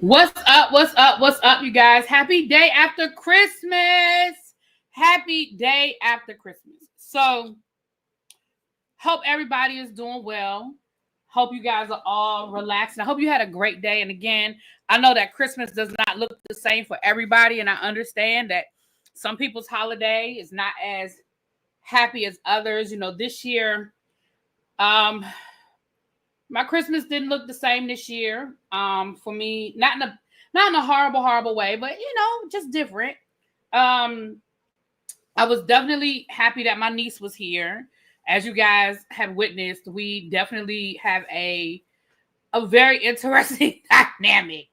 What's up? What's up? What's up, you guys? Happy day after Christmas. Happy day after Christmas. So, hope everybody is doing well. Hope you guys are all relaxed. I hope you had a great day. And again, I know that Christmas does not look the same for everybody. And I understand that some people's holiday is not as happy as others. You know, this year, my Christmas didn't look the same this year. For me, not in a horrible way, but just different. I was definitely happy that my niece was here. As you guys have witnessed, we definitely have a very interesting dynamic.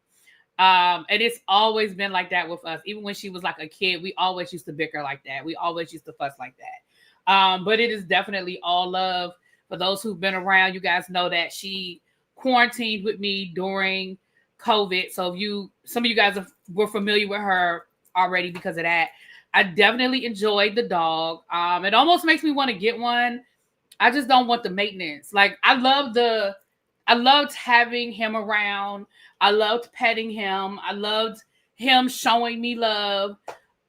And it's always been like that with us. Even when she was like a kid, we always used to bicker like that. We always used to fuss like that. But it is definitely all love. For those who've been around, you guys know that she quarantined with me during COVID. So some of you guys were familiar with her already because of that. I definitely enjoyed the dog. It almost makes me want to get one. I just don't want the maintenance. Like I loved having him around. I loved petting him. I loved him showing me love.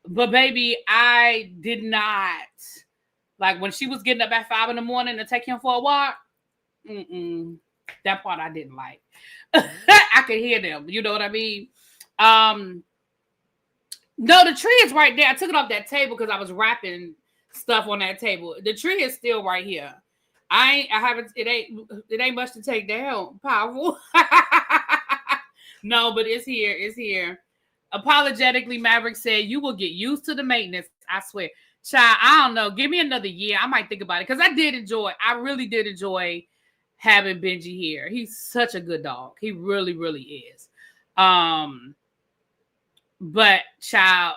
But baby, I did not. Like when she was getting up at 5 a.m. to take him for a walk, that part I didn't like. I could hear them. You know what I mean? No, the tree is right there. I took it off that table because I was wrapping stuff on that table. The tree is still right here. It ain't much to take down. Powerful. No, but it's here. It's here. Apologetically, Maverick said, you will get used to the maintenance. I swear. Child, I don't know. Give me another year. I might think about it. Because I really did enjoy having Benji here. He's such a good dog. He really, really is. But child,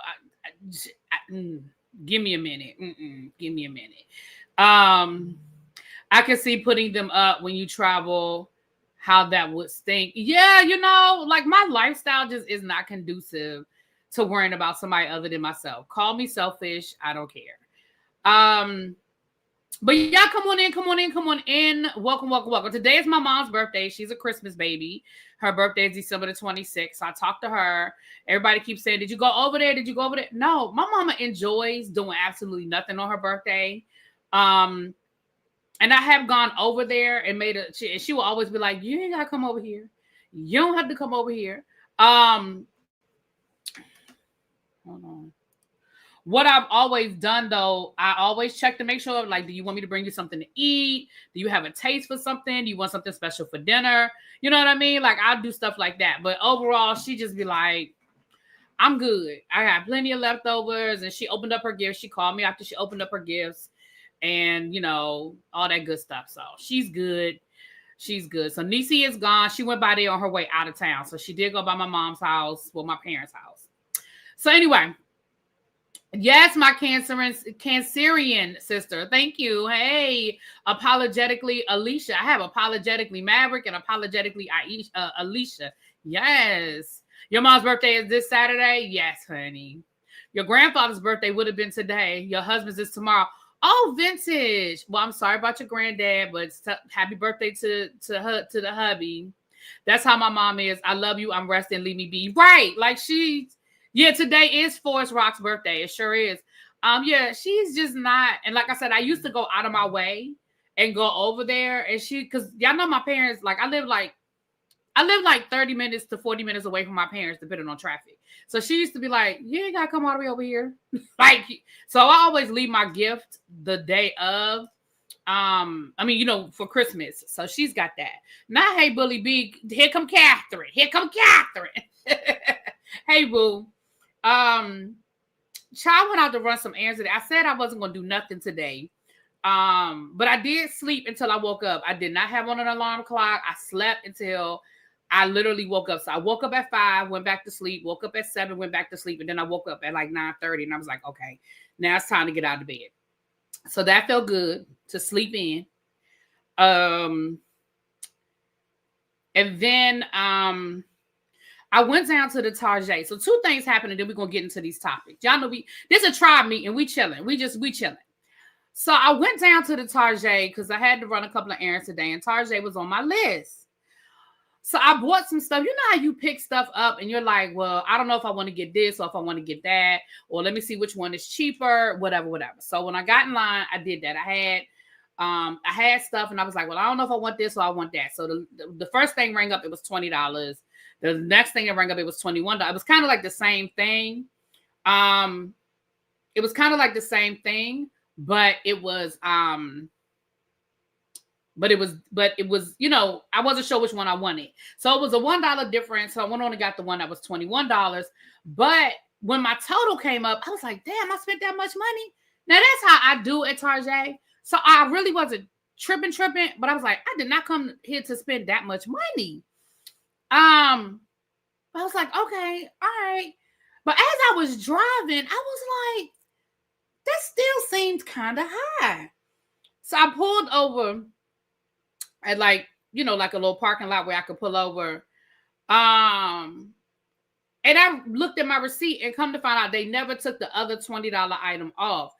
give me a minute. Give me a minute. I can see putting them up when you travel, how that would stink. Yeah, like my lifestyle just is not conducive to worrying about somebody other than myself. Call me selfish. I don't care. But yeah, come on in. Welcome. Today is my mom's birthday. She's a Christmas baby. Her birthday is December the 26th. So I talked to her. Everybody keeps saying, did you go over there? No, my mama enjoys doing absolutely nothing on her birthday. And I have gone over there and she will always be like, you ain't gotta come over here. You don't have to come over here. Hold on. What I've always done though, I always check to make sure, like, do you want me to bring you something to eat? Do you have a taste for something? Do you want something special for dinner? You know what I mean? Like, I'll do stuff like that. But overall, she just be like, I'm good. I got plenty of leftovers. And she opened up her gifts. She called me after she opened up her gifts and, all that good stuff. So she's good. She's good. So Niecy is gone. She went by there on her way out of town. So she did go by my mom's house, my parents' house. So anyway, yes, my Cancerian sister. Thank you. Hey, apologetically, Alicia. I have apologetically Maverick and apologetically Alicia. Yes. Your mom's birthday is this Saturday? Yes, honey. Your grandfather's birthday would have been today. Your husband's is tomorrow. Oh, vintage. Well, I'm sorry about your granddad, but happy birthday to the hubby. That's how my mom is. I love you. I'm resting. Leave me be. Right. Like yeah, today is Forrest Rock's birthday. It sure is. Yeah, she's just not. And like I said, I used to go out of my way and go over there. And because y'all know my parents, like I live like 30 minutes to 40 minutes away from my parents, depending on traffic. So she used to be like, you ain't gotta come all the way over here. So I always leave my gift the day of. For Christmas. So she's got that. Now, hey, Bully B, here come Catherine. Hey, boo. Child went out to run some errands today. I said I wasn't gonna do nothing today. But I did sleep until I woke up. I did not have on an alarm clock. I slept until I literally woke up. So I woke up at 5, went back to sleep, woke up at 7, went back to sleep, and then I woke up at like 9:30, and I was like, okay, now it's time to get out of bed. So that felt good to sleep in. And then I went down to the Target. So 2 things happened, and then we're gonna get into these topics. Y'all know this is a tribe meeting. We chilling. We chilling. So I went down to the Target because I had to run a couple of errands today, and Target was on my list. So I bought some stuff. You know how you pick stuff up and you're like, well, I don't know if I want to get this or if I want to get that, or let me see which one is cheaper, whatever. So when I got in line, I did that. I had stuff and I was like, well, I don't know if I want this or I want that. So the first thing rang up, it was $20. The next thing that rang up, it was $21. It was kind of like the same thing. It was kind of like the same thing, but it was you know, I wasn't sure which one I wanted. So it was a $1 difference. So I went on and got the one that was $21. But when my total came up, I was like, damn, I spent that much money. Now that's how I do at Target. So I really wasn't tripping, but I was like, I did not come here to spend that much money. I was like, okay, all right. But as I was driving, I was like, that still seems kind of high. So I pulled over at like, you know, like a little parking lot where I could pull over. And I looked at my receipt and come to find out they never took the other $20 item off.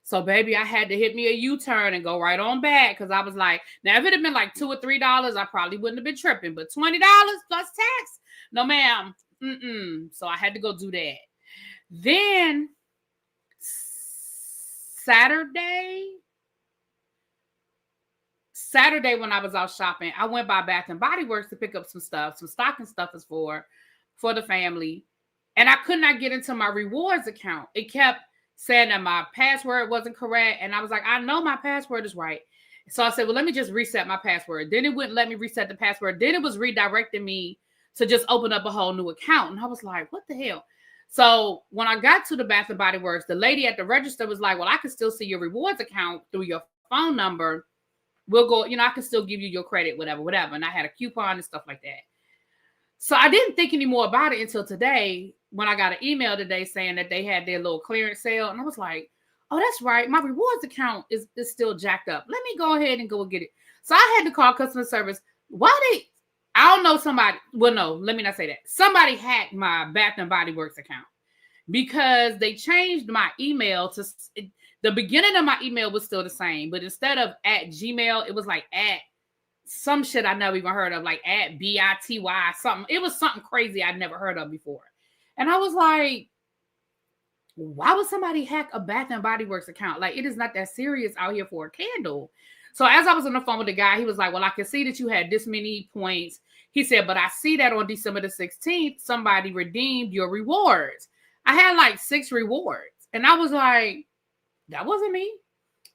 So baby, I had to hit me a U-turn and go right on back because I was like, now if it had been like $2 or $3, I probably wouldn't have been tripping. But $20 plus tax? No, ma'am. So I had to go do that. Then Saturday when I was out shopping, I went by Bath and Body Works to pick up some stuff, some stocking stuffers for the family. And I could not get into my rewards account. It kept saying that my password wasn't correct. And I was like, I know my password is right. So I said, well, let me just reset my password. Then it wouldn't let me reset the password. Then it was redirecting me to just open up a whole new account. And I was like, what the hell? So when I got to the Bath and Body Works, the lady at the register was like, well, I can still see your rewards account through your phone number. We'll go, you know, I can still give you your credit, whatever. And I had a coupon and stuff like that. So I didn't think any more about it until today when I got an email today saying that they had their little clearance sale. And I was like, oh, that's right. My rewards account is still jacked up. Let me go ahead and go and get it. So I had to call customer service. I don't know somebody. Well, no, let me not say that. Somebody hacked my Bath and Body Works account because they changed my email to the beginning of my email was still the same, but instead of at Gmail, it was like at some shit I never even heard of, like at BITY something. It was something crazy I'd never heard of before. And I was like, why would somebody hack a Bath and Body Works account? Like, it is not that serious out here for a candle. So as I was on the phone with the guy, he was like, well, I can see that you had this many points. He said, but I see that on December the 16th, somebody redeemed your rewards. I had like 6 rewards. And I was like, that wasn't me.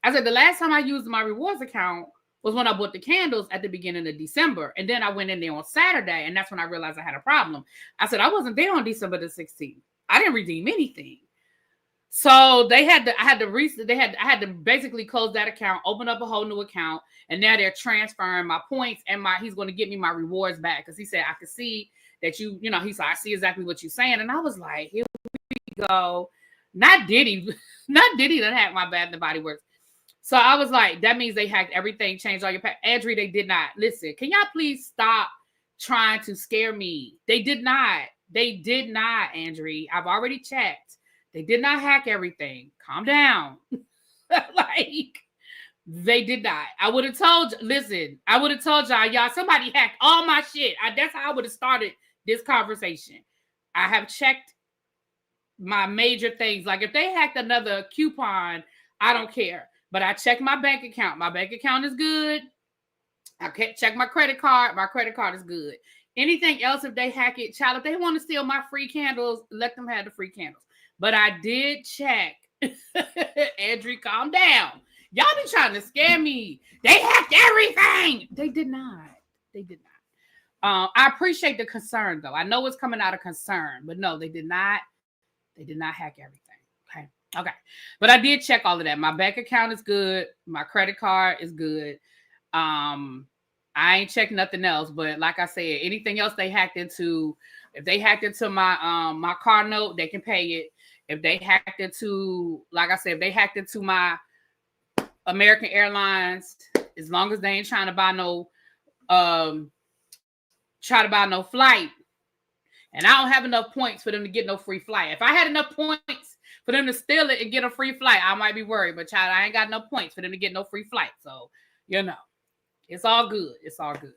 I said, the last time I used my rewards account was when I bought the candles at the beginning of December. And then I went in there on Saturday, and that's when I realized I had a problem. I said, I wasn't there on December the 16th. I didn't redeem anything. So I had to basically close that account, open up a whole new account, and now they're transferring my points and he's going to get me my rewards back because he said I could see that he said I see exactly what you're saying, and I was like, here we go, not Diddy that hacked my Bath and Body Works. So I was like, that means they hacked everything, changed all your Andrea, they did not. Listen, can y'all please stop trying to scare me? They did not, Andrea. I've already checked. They did not hack everything. Calm down. Like, they did not. I would have told y'all, somebody hacked all my shit. That's how I would have started this conversation. I have checked my major things. Like, if they hacked another coupon, I don't care. But I checked my bank account. My bank account is good. I can't check my credit card. My credit card is good. Anything else, if they hack it, child, if they want to steal my free candles, let them have the free candles. But I did check. Andrew, calm down. Y'all be trying to scare me. They hacked everything. They did not. I appreciate the concern, though. I know it's coming out of concern, but no, they did not. They did not hack everything. Okay. But I did check all of that. My bank account is good. My credit card is good. I ain't checked nothing else. But like I said, anything else they hacked into, if they hacked into my my car note, they can pay it. If they hacked into, like I said, if they hacked into my American Airlines, as long as they ain't trying to buy no flight, and I don't have enough points for them to get no free flight. If I had enough points for them to steal it and get a free flight, I might be worried. But child, I ain't got no points for them to get no free flight. So, it's all good. It's all good.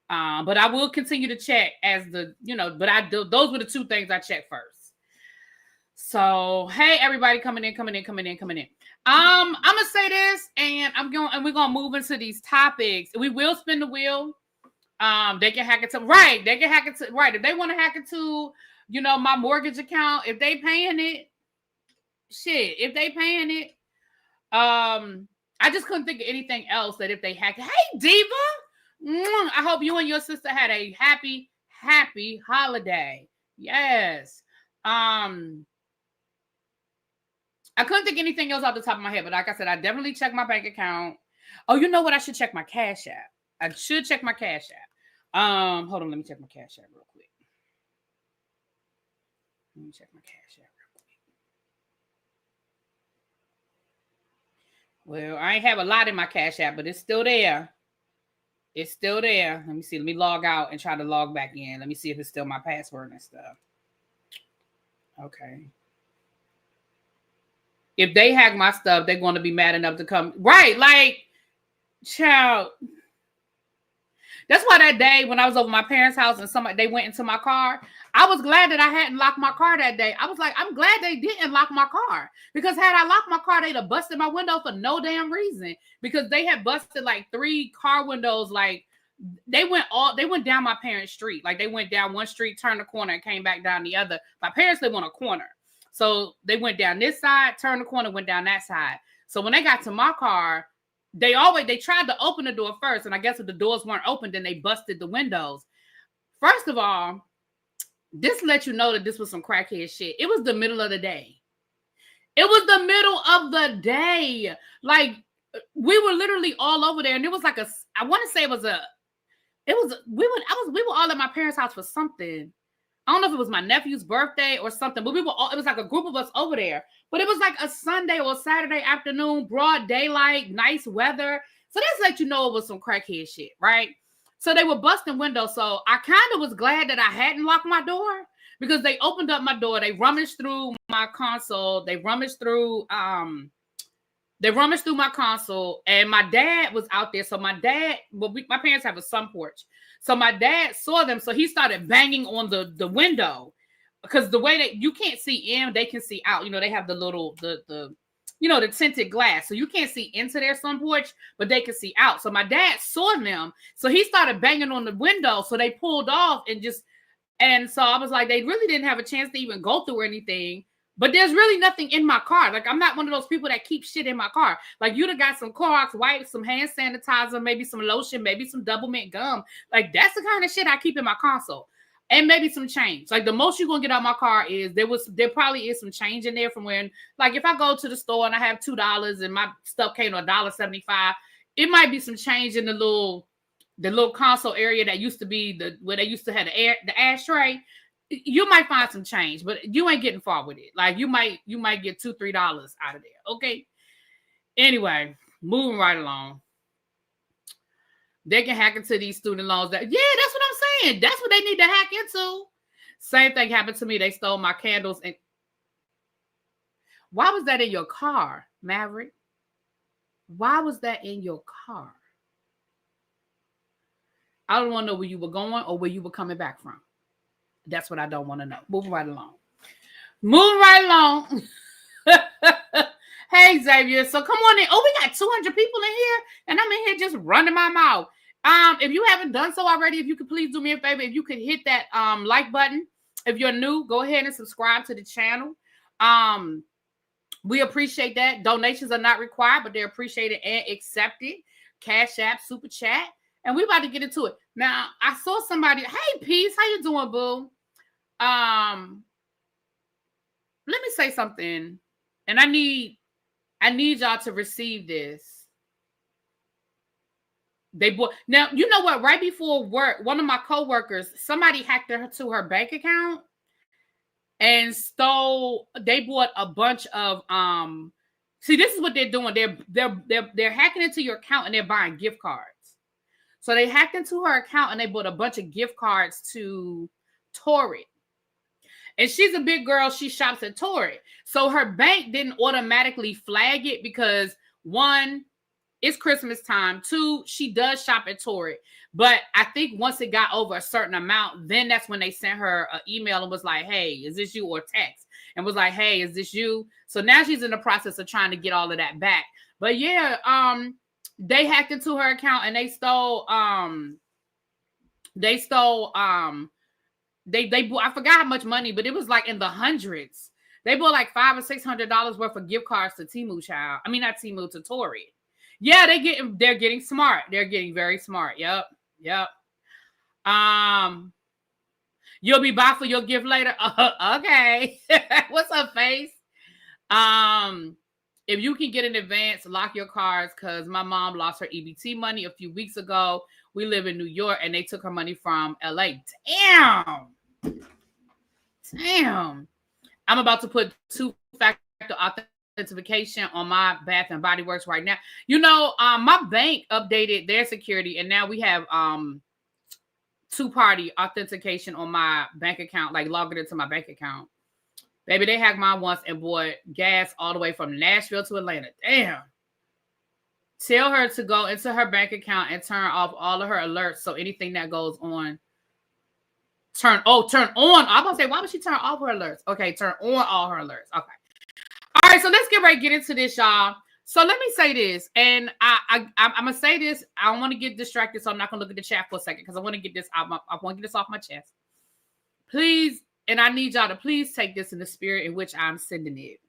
But I will continue to check as the, but I do, those were the two things I checked first. So, hey, everybody coming in. I'm gonna say this, and we're gonna move into these topics. We will spin the wheel. They can hack into right. They can hack into right. If they want to hack into, my mortgage account, if they paying it, shit. If they paying it, I just couldn't think of anything else that if they hack. Hey, Diva, I hope you and your sister had a happy holiday. Yes. I couldn't think anything else off the top of my head, but like I said, I definitely checked my bank account. Oh, you know what? I should check my Cash App. I should check my Cash App. Hold on, let me check my Cash App real quick. Let me check my Cash App real quick. Well, I ain't have a lot in my Cash App, but it's still there. It's still there. Let me see. Let me log out and try to log back in. Let me see if it's still my password and stuff. Okay. If they hack my stuff, they're going to be mad enough to come. Right. Like, child. That's why that day when I was over my parents' house and they went into my car, I was glad that I hadn't locked my car that day. I was like, I'm glad they didn't lock my car. Because had I locked my car, they'd have busted my window for no damn reason. Because they had busted like 3 car windows. Like, they went down my parents' street. Like, they went down one street, turned the corner, and came back down the other. My parents live on a corner. So they went down this side, turned the corner, went down that side. So when they got to my car, they tried to open the door first. And I guess if the doors weren't open, then they busted the windows. First of all, this lets you know that this was some crackhead shit. It was the middle of the day. It was the middle of the day. Like, we were literally all over there. And it was like I want to say we were all at my parents' house for something. I don't know if it was my nephew's birthday or something, but it was like a group of us over there. But it was like a Sunday or Saturday afternoon, broad daylight, nice weather. So that's let you know it was some crackhead shit, right? So they were busting windows. So I kind of was glad that I hadn't locked my door because they opened up my door. They rummaged through my console. They rummaged through my console, and my dad was out there. So my parents have a sun porch. So my dad saw them. So he started banging on the window because the way that you can't see in, they can see out. They have the little, the tinted glass. So you can't see into their sun porch, but they can see out. So my dad saw them. So he started banging on the window. So they pulled off and so I was like, they really didn't have a chance to even go through anything. But there's really nothing in my car. Like, I'm not one of those people that keep shit in my car. Like, you'd have got some Clorox wipes, some hand sanitizer, maybe some lotion, maybe some double mint gum. Like, that's the kind of shit I keep in my console. And maybe some change. Like, the most you're going to get out of my car is there probably is some change in there from when, like, if I go to the store and I have $2 and my stuff came to $1.75, it might be some change in the little console area that used to be where they used to have the ashtray. You might find some change, but you ain't getting far with it. Like, you might get $2-3 out of there. Okay. Anyway, moving right along. They can hack into these student loans. That's what I'm saying. That's what they need to hack into. Same thing happened to me. They stole my candles. And why was that in your car, Maverick? Why was that in your car? I don't want to know where you were going or where you were coming back from. That's what I don't want to know. Moving right along. Hey, Xavier. So come on in. Oh, we got 200 people in here, and I'm in here just running my mouth. If you haven't done so already, if you could please do me a favor, if you could hit that like button. If you're new, go ahead and subscribe to the channel. We appreciate that. Donations are not required, but they're appreciated and accepted. Cash App, Super Chat. And we're about to get into it. Now, I saw somebody. Hey, Peace. How you doing, boo? Let me say something. And I need y'all to receive this. Now, you know what? Right before work, one of my coworkers, somebody hacked to her bank account and they bought a bunch of see, this is what they're doing. They're hacking into your account and they're buying gift cards. So they hacked into her account and they bought a bunch of gift cards to Torrid. And she's a big girl. She shops at Torrid. So her bank didn't automatically flag it because, one, it's Christmas time. 2, she does shop at Torrid. But I think once it got over a certain amount, then that's when they sent her an email and was like, hey, is this you? Or text and was like, hey, is this you? So now she's in the process of trying to get all of that back. But yeah, they hacked into her account and they stole I forgot how much money, but it was like in the hundreds. They bought like $500 or $600 worth of gift cards to Temu, child. I mean, not Temu, to Torrid. Yeah, they're getting smart. They're getting very smart. Yep. You'll be back for your gift later. Okay. What's up, face? If you can get in advance, lock your cards, because my mom lost her EBT money a few weeks ago. We live in New York, and they took her money from LA. Damn. I'm about to put 2-factor authentication on my Bath and Body Works right now. You know, my bank updated their security, and now we have 2-party authentication on my bank account, like logging into my bank account. Baby, they hacked mine once and bought gas all the way from Nashville to Atlanta. Damn. Tell her to go into her bank account and turn off all of her alerts, so anything that goes on, turn on. I'm going to say, why would she turn off her alerts? Okay, turn on all her alerts. Okay. All right, so let's get into this, y'all. So let me say this, and I'm going to say this. I don't want to get distracted, so I'm not going to look at the chat for a second, because I want to get this out. I want to get this off my chest. Please, and I need y'all to please take this in the spirit in which I'm sending it.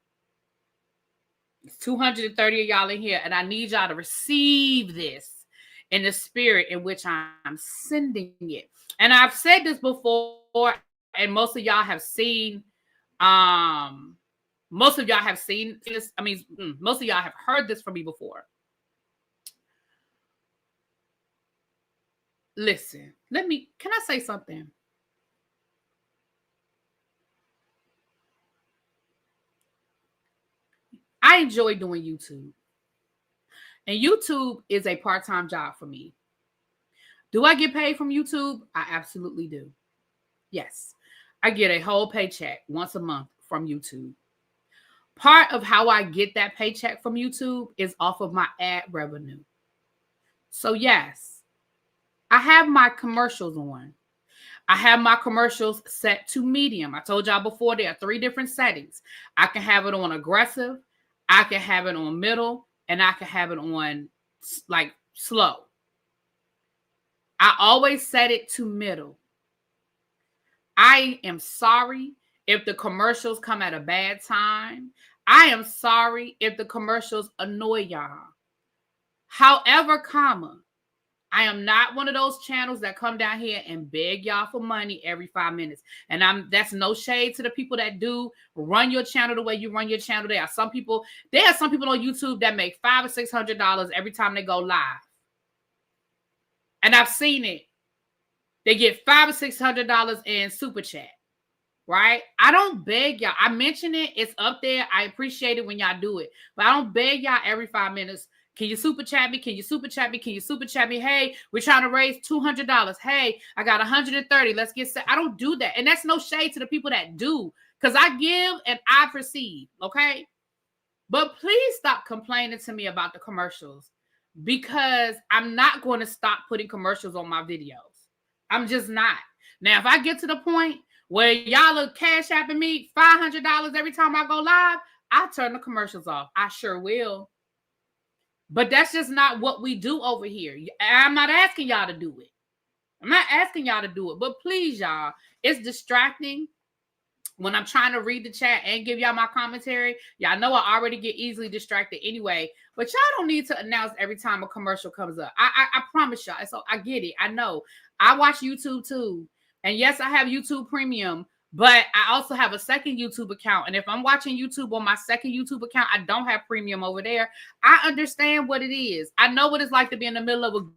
It's 230 of y'all in here, and I need y'all to receive this in the spirit in which I'm sending it. And I've said this before, and most of y'all have seen this. I mean, most of y'all have heard this from me before. Listen, can I say something? I enjoy doing YouTube. And YouTube is a part-time job for me. Do I get paid from YouTube? I absolutely do. Yes. I get a whole paycheck once a month from YouTube. Part of how I get that paycheck from YouTube is off of my ad revenue. So yes, I have my commercials on. I have my commercials set to medium. I told y'all before, there are 3 different settings. I can have it on aggressive, I can have it on middle, and I can have it on like slow. I always set it to middle. I am sorry if the commercials come at a bad time. I am sorry if the commercials annoy y'all. However, I am not one of those channels that come down here and beg y'all for money every 5 minutes. And that's no shade to the people that do run your channel the way you run your channel. There are some people on YouTube that make $500 or $600 every time they go live. And I've seen it. They get $500 or $600 in super chat. Right? I don't beg y'all. I mention it. It's up there. I appreciate it when y'all do it. But I don't beg y'all every 5 minutes. Can you super chat me? Can you super chat me? Can you super chat me? Hey, we're trying to raise $200. Hey, I got 130. Let's get set. I don't do that. And that's no shade to the people that do. Because I give and I receive. Okay? But please stop complaining to me about the commercials. Because I'm not going to stop putting commercials on my videos. I'm just not. Now, if I get to the point where y'all are cash apping me $500 every time I go live, I turn the commercials off. I sure will. But that's just not what we do over here. I'm not asking y'all to do it. But please, y'all, it's distracting when I'm trying to read the chat and give y'all my commentary. Y'all know I already get easily distracted anyway. But y'all don't need to announce every time a commercial comes up. I promise y'all. So I get it. I know. I watch YouTube too. And yes, I have YouTube Premium. But I also have a second YouTube account. And if I'm watching YouTube on my second YouTube account, I don't have premium over there. I understand what it is. I know what it's like to be in the middle of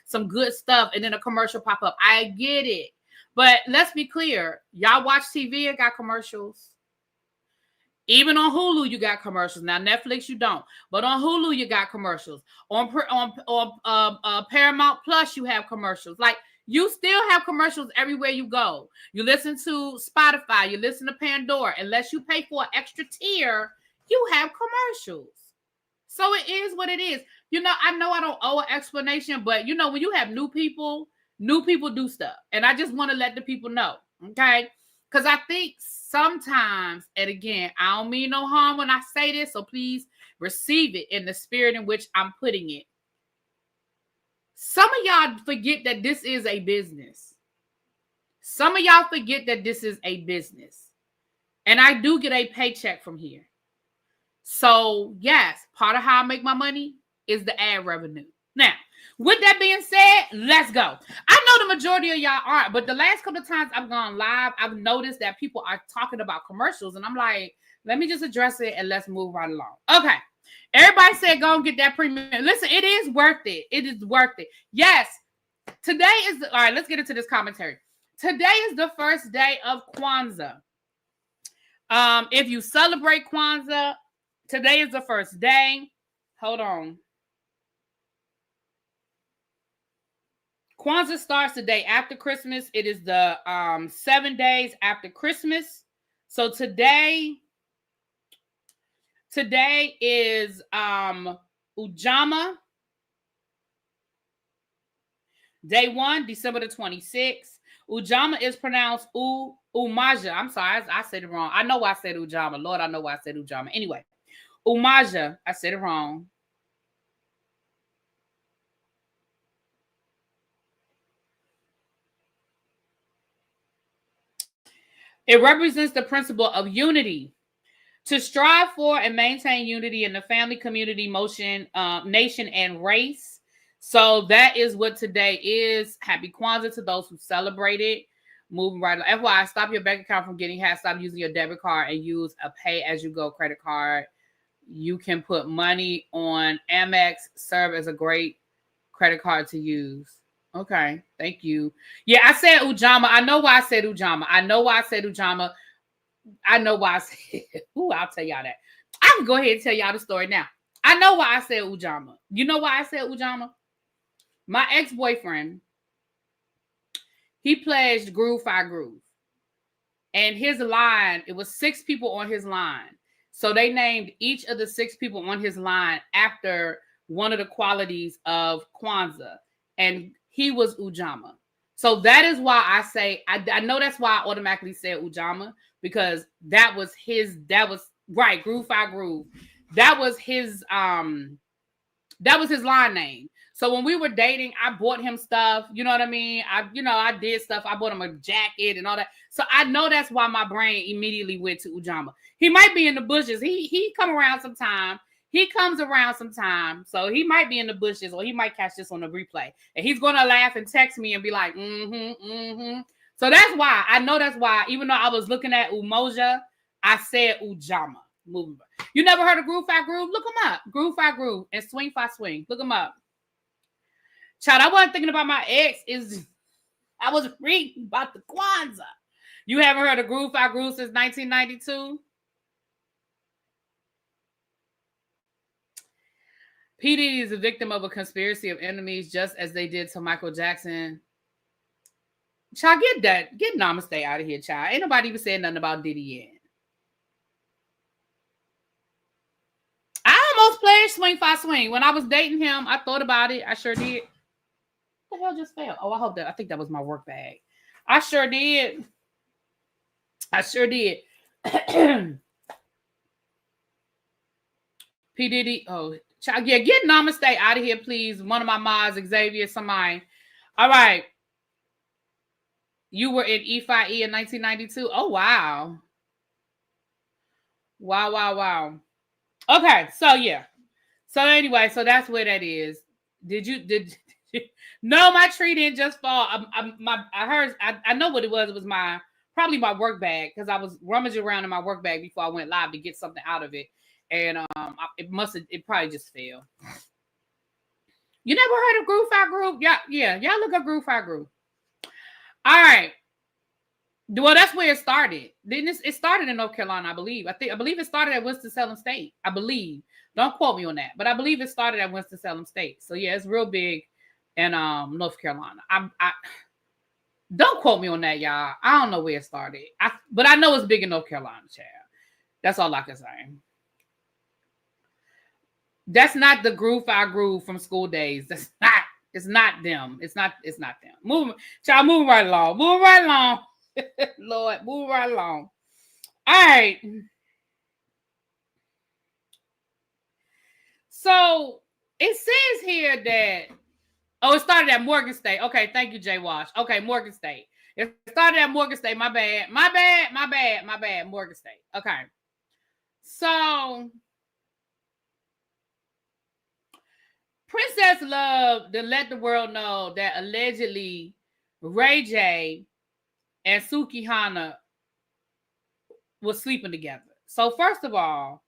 some good stuff and then a commercial pop up. I get it. But let's be clear. Y'all watch TV and got commercials. Even on Hulu, you got commercials. Now, Netflix, you don't. But on Hulu, you got commercials. On Paramount Plus, you have commercials. Like, you still have commercials everywhere you go. You listen to Spotify, you listen to Pandora. Unless you pay for an extra tier, you have commercials. So it is what it is. You know I don't owe an explanation, but you know, when you have new people do stuff. And I just want to let the people know, okay? Because I think sometimes, and again, I don't mean no harm when I say this, so please receive it in the spirit in which I'm putting it. Some of y'all forget that this is a business. Some of y'all forget that this is a business. And I do get a paycheck from here. So, yes, part of how I make my money is the ad revenue. Now, with that being said, let's go. I know the majority of y'all aren't, but the last couple of times I've gone live, I've noticed that people are talking about commercials, and I'm like, let me just address it and let's move right along. Okay. Everybody said go and get that premium. Listen, it is worth it. It is worth it. Yes. Today is all right. Let's get into this commentary. Today is the first day of Kwanzaa. If you celebrate Kwanzaa, today is the first day. Hold on. Kwanzaa starts the day after Christmas. It is the 7 days after Christmas. So today is Ujamaa. Day 1, December the 26th. Ujamaa is pronounced Umaja. I'm sorry, I said it wrong. I know why I said Ujamaa. Lord, I know why I said Ujamaa. Anyway, Umaja. I said it wrong. It represents the principle of unity. To strive for and maintain unity in the family, community, nation, and race. So that is what today is. Happy Kwanzaa to those who celebrate it. Moving right along. FYI, stop your bank account from getting hacked. Stop using your debit card and use a pay-as-you-go credit card. You can put money on Amex. Serve as a great credit card to use. Okay, thank you. Yeah, I said Ujamaa. I know why I said Ujamaa. I know why I said Ujamaa. Ooh, I'll tell y'all that. I can go ahead and tell y'all the story now. I know why I said Ujamaa. You know why I said Ujamaa? My ex-boyfriend, he pledged Groove Fi Groove. And his line, it was 6 people on his line. So they named each of the 6 people on his line after one of the qualities of Kwanzaa. And he was Ujamaa. So that is why I say, I know that's why I automatically said Ujamaa, because that was right, Groove Fi Groove. That was his line name. So when we were dating, I bought him stuff, you know what I mean? I did stuff. I bought him a jacket and all that. So I know that's why my brain immediately went to Ujamaa. He might be in the bushes. He come around sometime. He comes around sometime. So he might be in the bushes, or he might catch this on the replay. And he's going to laugh and text me and be like, So that's why. I know that's why. Even though I was looking at Umoja, I said Ujamaa. Moving. You never heard of Groove Fi Groove? Look them up. Groove Fi Groove and Swing Fi Swing. Look them up. Child, I wasn't thinking about my ex. I was reading about the Kwanzaa. You haven't heard of Groove Fi Groove since 1992? P. Diddy is a victim of a conspiracy of enemies, just as they did to Michael Jackson. Child, get Namaste out of here, child. Ain't nobody even saying nothing about Diddy yet. I almost played Swing Fi Swing. When I was dating him, I thought about it. I sure did. What the hell just fell? Oh, I think that was my work bag. I sure did. P. Diddy. Oh, child, yeah, get Namaste out of here, please. One of my mods, Xavier, somebody. All right. You were in E5E in 1992. Oh, wow. Wow. Okay, so yeah. So anyway, so that's where that is. Did No, my tree didn't just fall. I know what it was. It was probably my work bag, because I was rummaging around in my work bag before I went live to get something out of it. And it probably just fell. You never heard of Groove Fi Groove? Yeah. Y'all look up Groove Fi Groove. All right. Well, that's where it started. It started in North Carolina, I believe. I believe it started at Winston-Salem State. I believe. Don't quote me on that, but I believe it started at Winston-Salem State. So yeah, it's real big in North Carolina. I don't quote me on that, y'all. I don't know where it started. But I know it's big in North Carolina, child. That's all I can say. That's not the group I grew from school days. That's not. It's not them. It's not them. Y'all move right along. Move right along. Lord, move right along. All right. So it says here that it started at Morgan State. Okay, thank you, Jay Wash. Okay, Morgan State. It started at Morgan State. My bad. Morgan State. Okay. So Princess Love to let the world know that allegedly Ray J and Suki Hana was sleeping together. So first of all,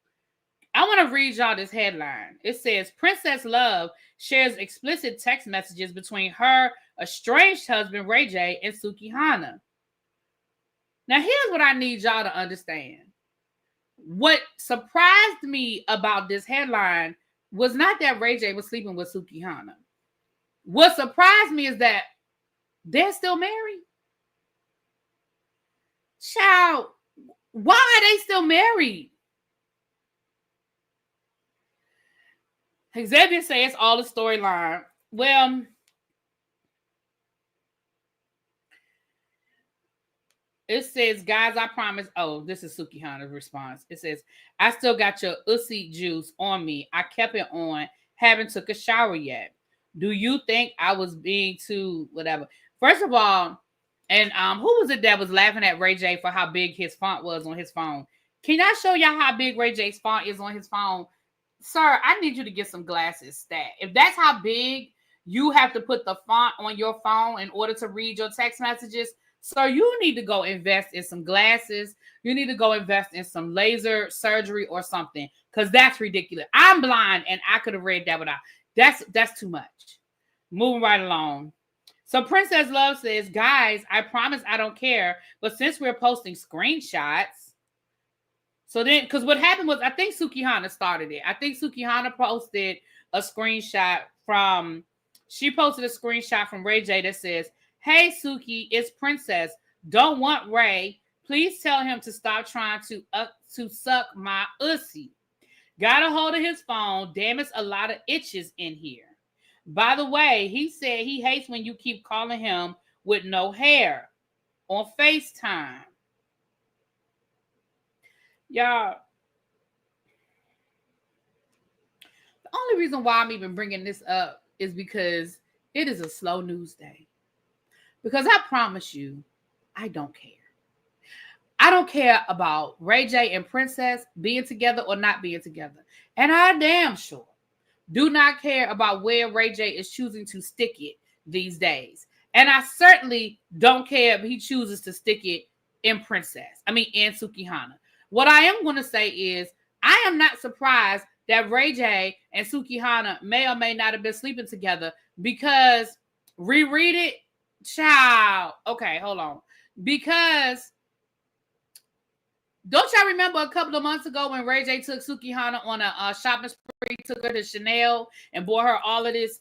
I want to read y'all this headline. It says, Princess Love shares explicit text messages between her estranged husband, Ray J, and Suki Hana. Now, here's what I need y'all to understand. What surprised me about this headline was not that Ray J was sleeping with Suki Hana. What surprised me is that they're still married. Child, why are they still married? Xavier says all the storyline. Well, it says, guys, I promise. Oh, this is Suki Hana's response. It says, I still got your ussy juice on me. I kept it on. Haven't took a shower yet. Do you think I was being too whatever? First of all, and who was it that was laughing at Ray J for how big his font was on his phone? Can I show y'all how big Ray J's font is on his phone? Sir, I need you to get some glasses, stat. If that's how big you have to put the font on your phone in order to read your text messages, sir, you need to go invest in some glasses. You need to go invest in some laser surgery or something, because that's ridiculous. I'm blind and I could have read that without. That's too much. Moving right along. So Princess Love says, guys, I promise I don't care, but since we're posting screenshots, so then, because what happened was, I think Suki Hana started it. I think Suki Hana posted a screenshot from Ray J that says, hey, Suki, it's Princess. Don't want Ray. Please tell him to stop trying to suck my ussy. Got a hold of his phone. Damn, it's a lot of itches in here. By the way, he said he hates when you keep calling him with no hair on FaceTime. Y'all, the only reason why I'm even bringing this up is because it is a slow news day. Because I promise you, I don't care. I don't care about Ray J and Princess being together or not being together. And I damn sure do not care about where Ray J is choosing to stick it these days. And I certainly don't care if he chooses to stick it in Suki Hana. What I am going to say is, I am not surprised that Ray J and Suki Hana may or may not have been sleeping together, because reread it, child. Okay, hold on. Because don't y'all remember a couple of months ago when Ray J took Suki Hana on a shopping spree, took her to Chanel and bought her all of these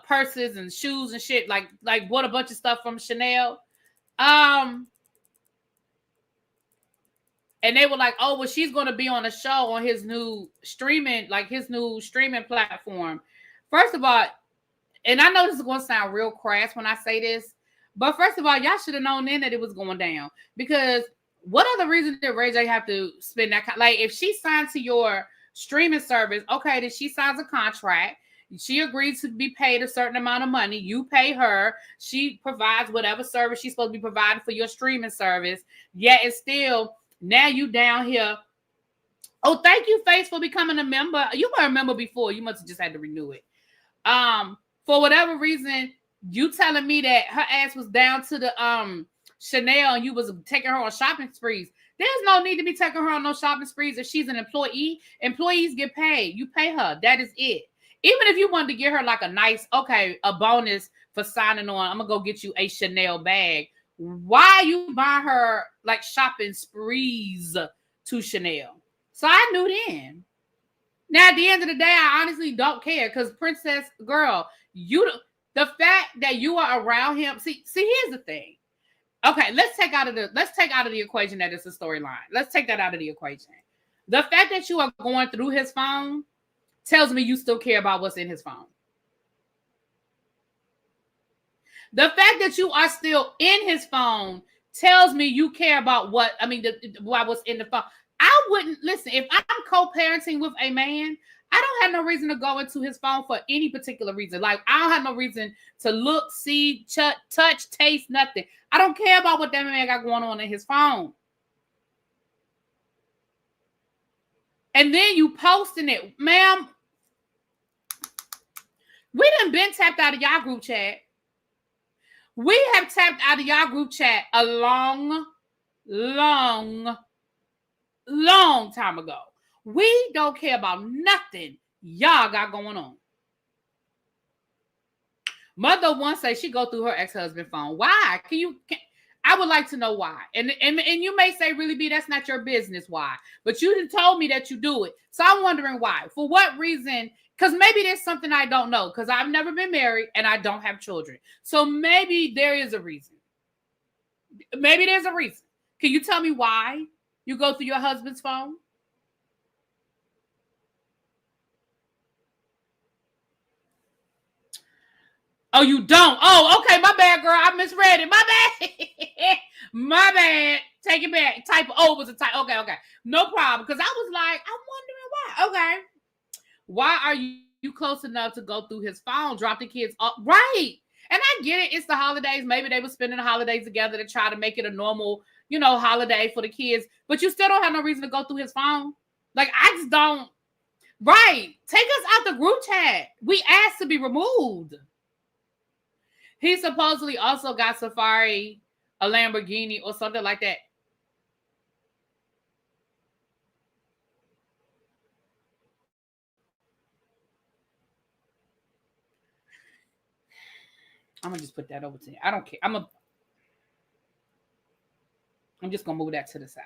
purses and shoes and shit, like bought a bunch of stuff from Chanel. And they were like, oh, well, she's going to be on a show on his new streaming platform. First of all, and I know this is going to sound real crass when I say this, but first of all, y'all should have known then that it was going down. Because what other reason did Ray J have to spend that? Like, if she signed to your streaming service, okay, then she signs a contract. She agrees to be paid a certain amount of money. You pay her. She provides whatever service she's supposed to be providing for your streaming service. Yet it's still, now you down here. Oh, thank you, Face, for becoming a member. You were a member before. You must have just had to renew it. For whatever reason, you telling me that her ass was down to the Chanel and you was taking her on shopping sprees. There's no need to be taking her on no shopping sprees if she's an employee. Employees get paid. You pay her. That is it. Even if you wanted to get her like a bonus for signing on, I'm going to go get you a Chanel bag. Why you buy her like shopping sprees to Chanel? So I knew then. Now, at the end of the day, I honestly don't care, because Princess, girl, the fact that you are around him. See, here's the thing. Okay, let's take out of the equation that it's a storyline. Let's take that out of the equation. The fact that you are going through his phone tells me you still care about what's in his phone. The fact that you are still in his phone tells me you care about what's in the phone. I wouldn't listen if I'm co-parenting with a man. I don't have no reason to go into his phone for any particular reason. Like, I don't have no reason to look, see, touch, taste, nothing. I don't care about what that man got going on in his phone. And then you posting it, ma'am. We done been tapped out of y'all group chat. We have tapped out of y'all group chat a long time ago. We don't care about nothing y'all got going on. Mother one say she go through her ex-husband's phone. Why? I would like to know why. And you may say, really, B, that's not your business why. But you done told me that you do it. So I'm wondering why. For what reason? Because maybe there's something I don't know. Because I've never been married and I don't have children. So maybe there is a reason. Maybe there's a reason. Can you tell me why you go through your husband's phone? Oh, you don't? Oh, okay. My bad, girl. I misread it. My bad. My bad. Take it back. Type over to type. Okay. No problem. Because I was like, I'm wondering why. Okay. Why are you close enough to go through his phone? Drop the kids up. Right. And I get it. It's the holidays. Maybe they were spending the holidays together to try to make it a normal, holiday for the kids. But you still don't have no reason to go through his phone. Like, I just don't. Right. Take us out the group chat. We asked to be removed. He supposedly also got Safari, a Lamborghini, or something like that. I'm gonna just put that over to you. I don't care. I'm just gonna move that to the side.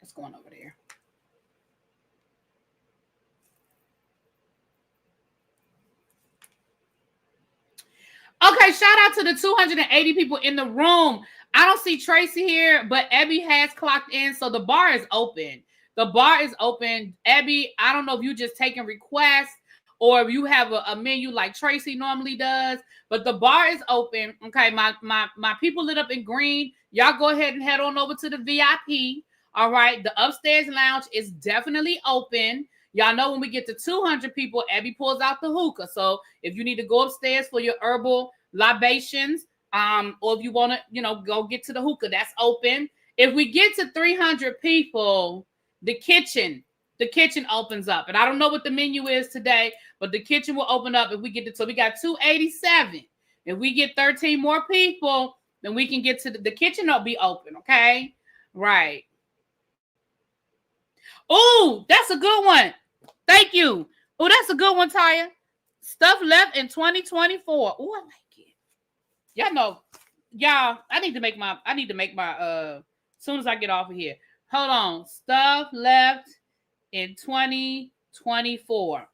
What's going over there? Okay, shout out to the 280 people in the room. I don't see Tracy here, but Abby has clocked in, so the bar is open. The bar is open. Abby, I don't know if you just taking requests or if you have a menu like Tracy normally does, but the bar is open. Okay, my people lit up in green. Y'all go ahead and head on over to the VIP. All right, the upstairs lounge is definitely open. Y'all know when we get to 200 people, Abby pulls out the hookah. So if you need to go upstairs for your herbal libations, or if you want to, go get to the hookah, that's open. If we get to 300 people, the kitchen opens up. And I don't know what the menu is today, but the kitchen will open up if we get to, so we got 287. If we get 13 more people, then we can get to the kitchen will be open, okay? Right. Oh, that's a good one. Thank you. Oh, that's a good one, Taya. Stuff left in 2024. Oh, I like it. Y'all know, I need to make my as soon as I get off of here. Hold on. Stuff left in 2024.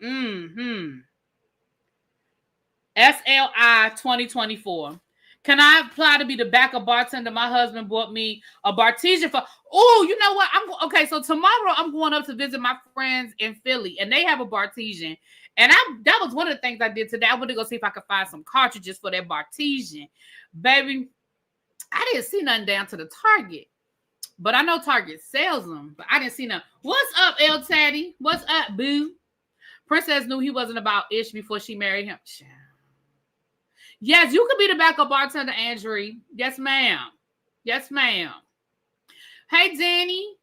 SLI 2024. Can I apply to be the backup bartender? My husband bought me a bartesian for. Oh, you know what? Okay. So tomorrow I'm going up to visit my friends in Philly, and they have a bartesian. And that was one of the things I did today. I went to go see if I could find some cartridges for that bartesian. Baby, I didn't see nothing down to the Target, but I know Target sells them. But I didn't see none. What's up, El Taddy? What's up, boo? Princess knew he wasn't about ish before she married him. Yes, you could be the backup bartender, Andrew. Yes, ma'am. Yes, ma'am. Hey, Danny.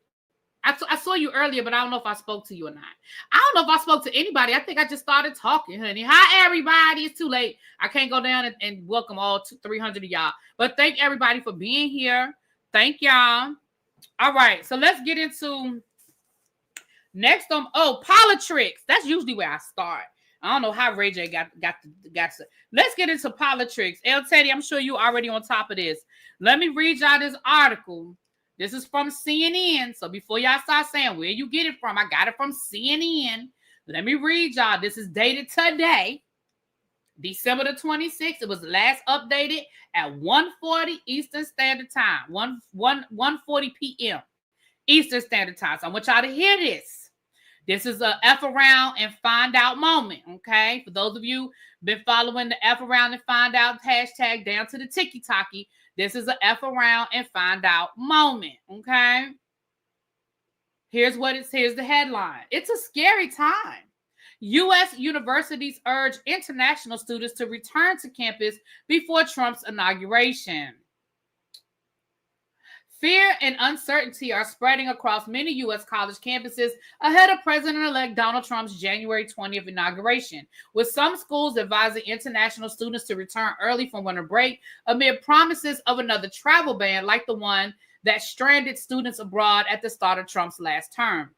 I saw you earlier, but I don't know if I spoke to you or not. I don't know if I spoke to anybody. I think I just started talking, honey. Hi, everybody. It's too late. I can't go down and welcome all 300 of y'all. But thank everybody for being here. Thank y'all. All right. So let's get into next. Politics. That's usually where I start. I don't know how Ray J got to. Let's get into politics. El Teddy, I'm sure you already on top of this. Let me read y'all this article. This is from CNN. So before y'all start saying where you get it from, I got it from CNN. Let me read y'all. This is dated today. December the 26th. It was last updated at 1:40 Eastern Standard Time, 1:40 p.m. Eastern Standard Time. So I want y'all to hear this. This is a F around and find out moment, okay? For those of you been following the F around and find out hashtag down to the tiki-taki, this is a F around and find out moment, okay? Here's the headline. It's a scary time. U.S. universities urge international students to return to campus before Trump's inauguration. Fear and uncertainty are spreading across many U.S. college campuses ahead of President-elect Donald Trump's January 20th inauguration, with some schools advising international students to return early from winter break amid promises of another travel ban like the one that stranded students abroad at the start of Trump's last term.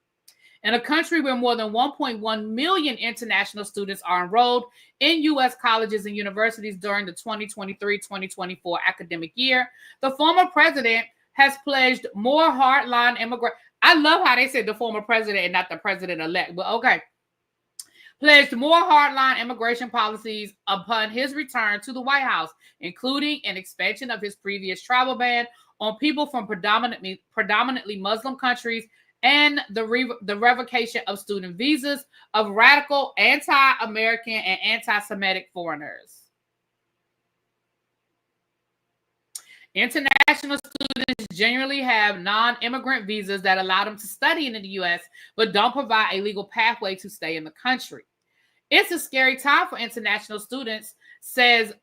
In a country where more than 1.1 million international students are enrolled in U.S. colleges and universities during the 2023-2024 academic year, the former president has pledged more hardline immigration. I love how they said the former president and not the president-elect, but okay. Pledged more hardline immigration policies upon his return to the White House, including an expansion of his previous travel ban on people from predominantly Muslim countries and the revocation of student visas of radical anti-American and anti-Semitic foreigners. International students generally have non-immigrant visas that allow them to study in the U.S., but don't provide a legal pathway to stay in the country. It's a scary time for international students, says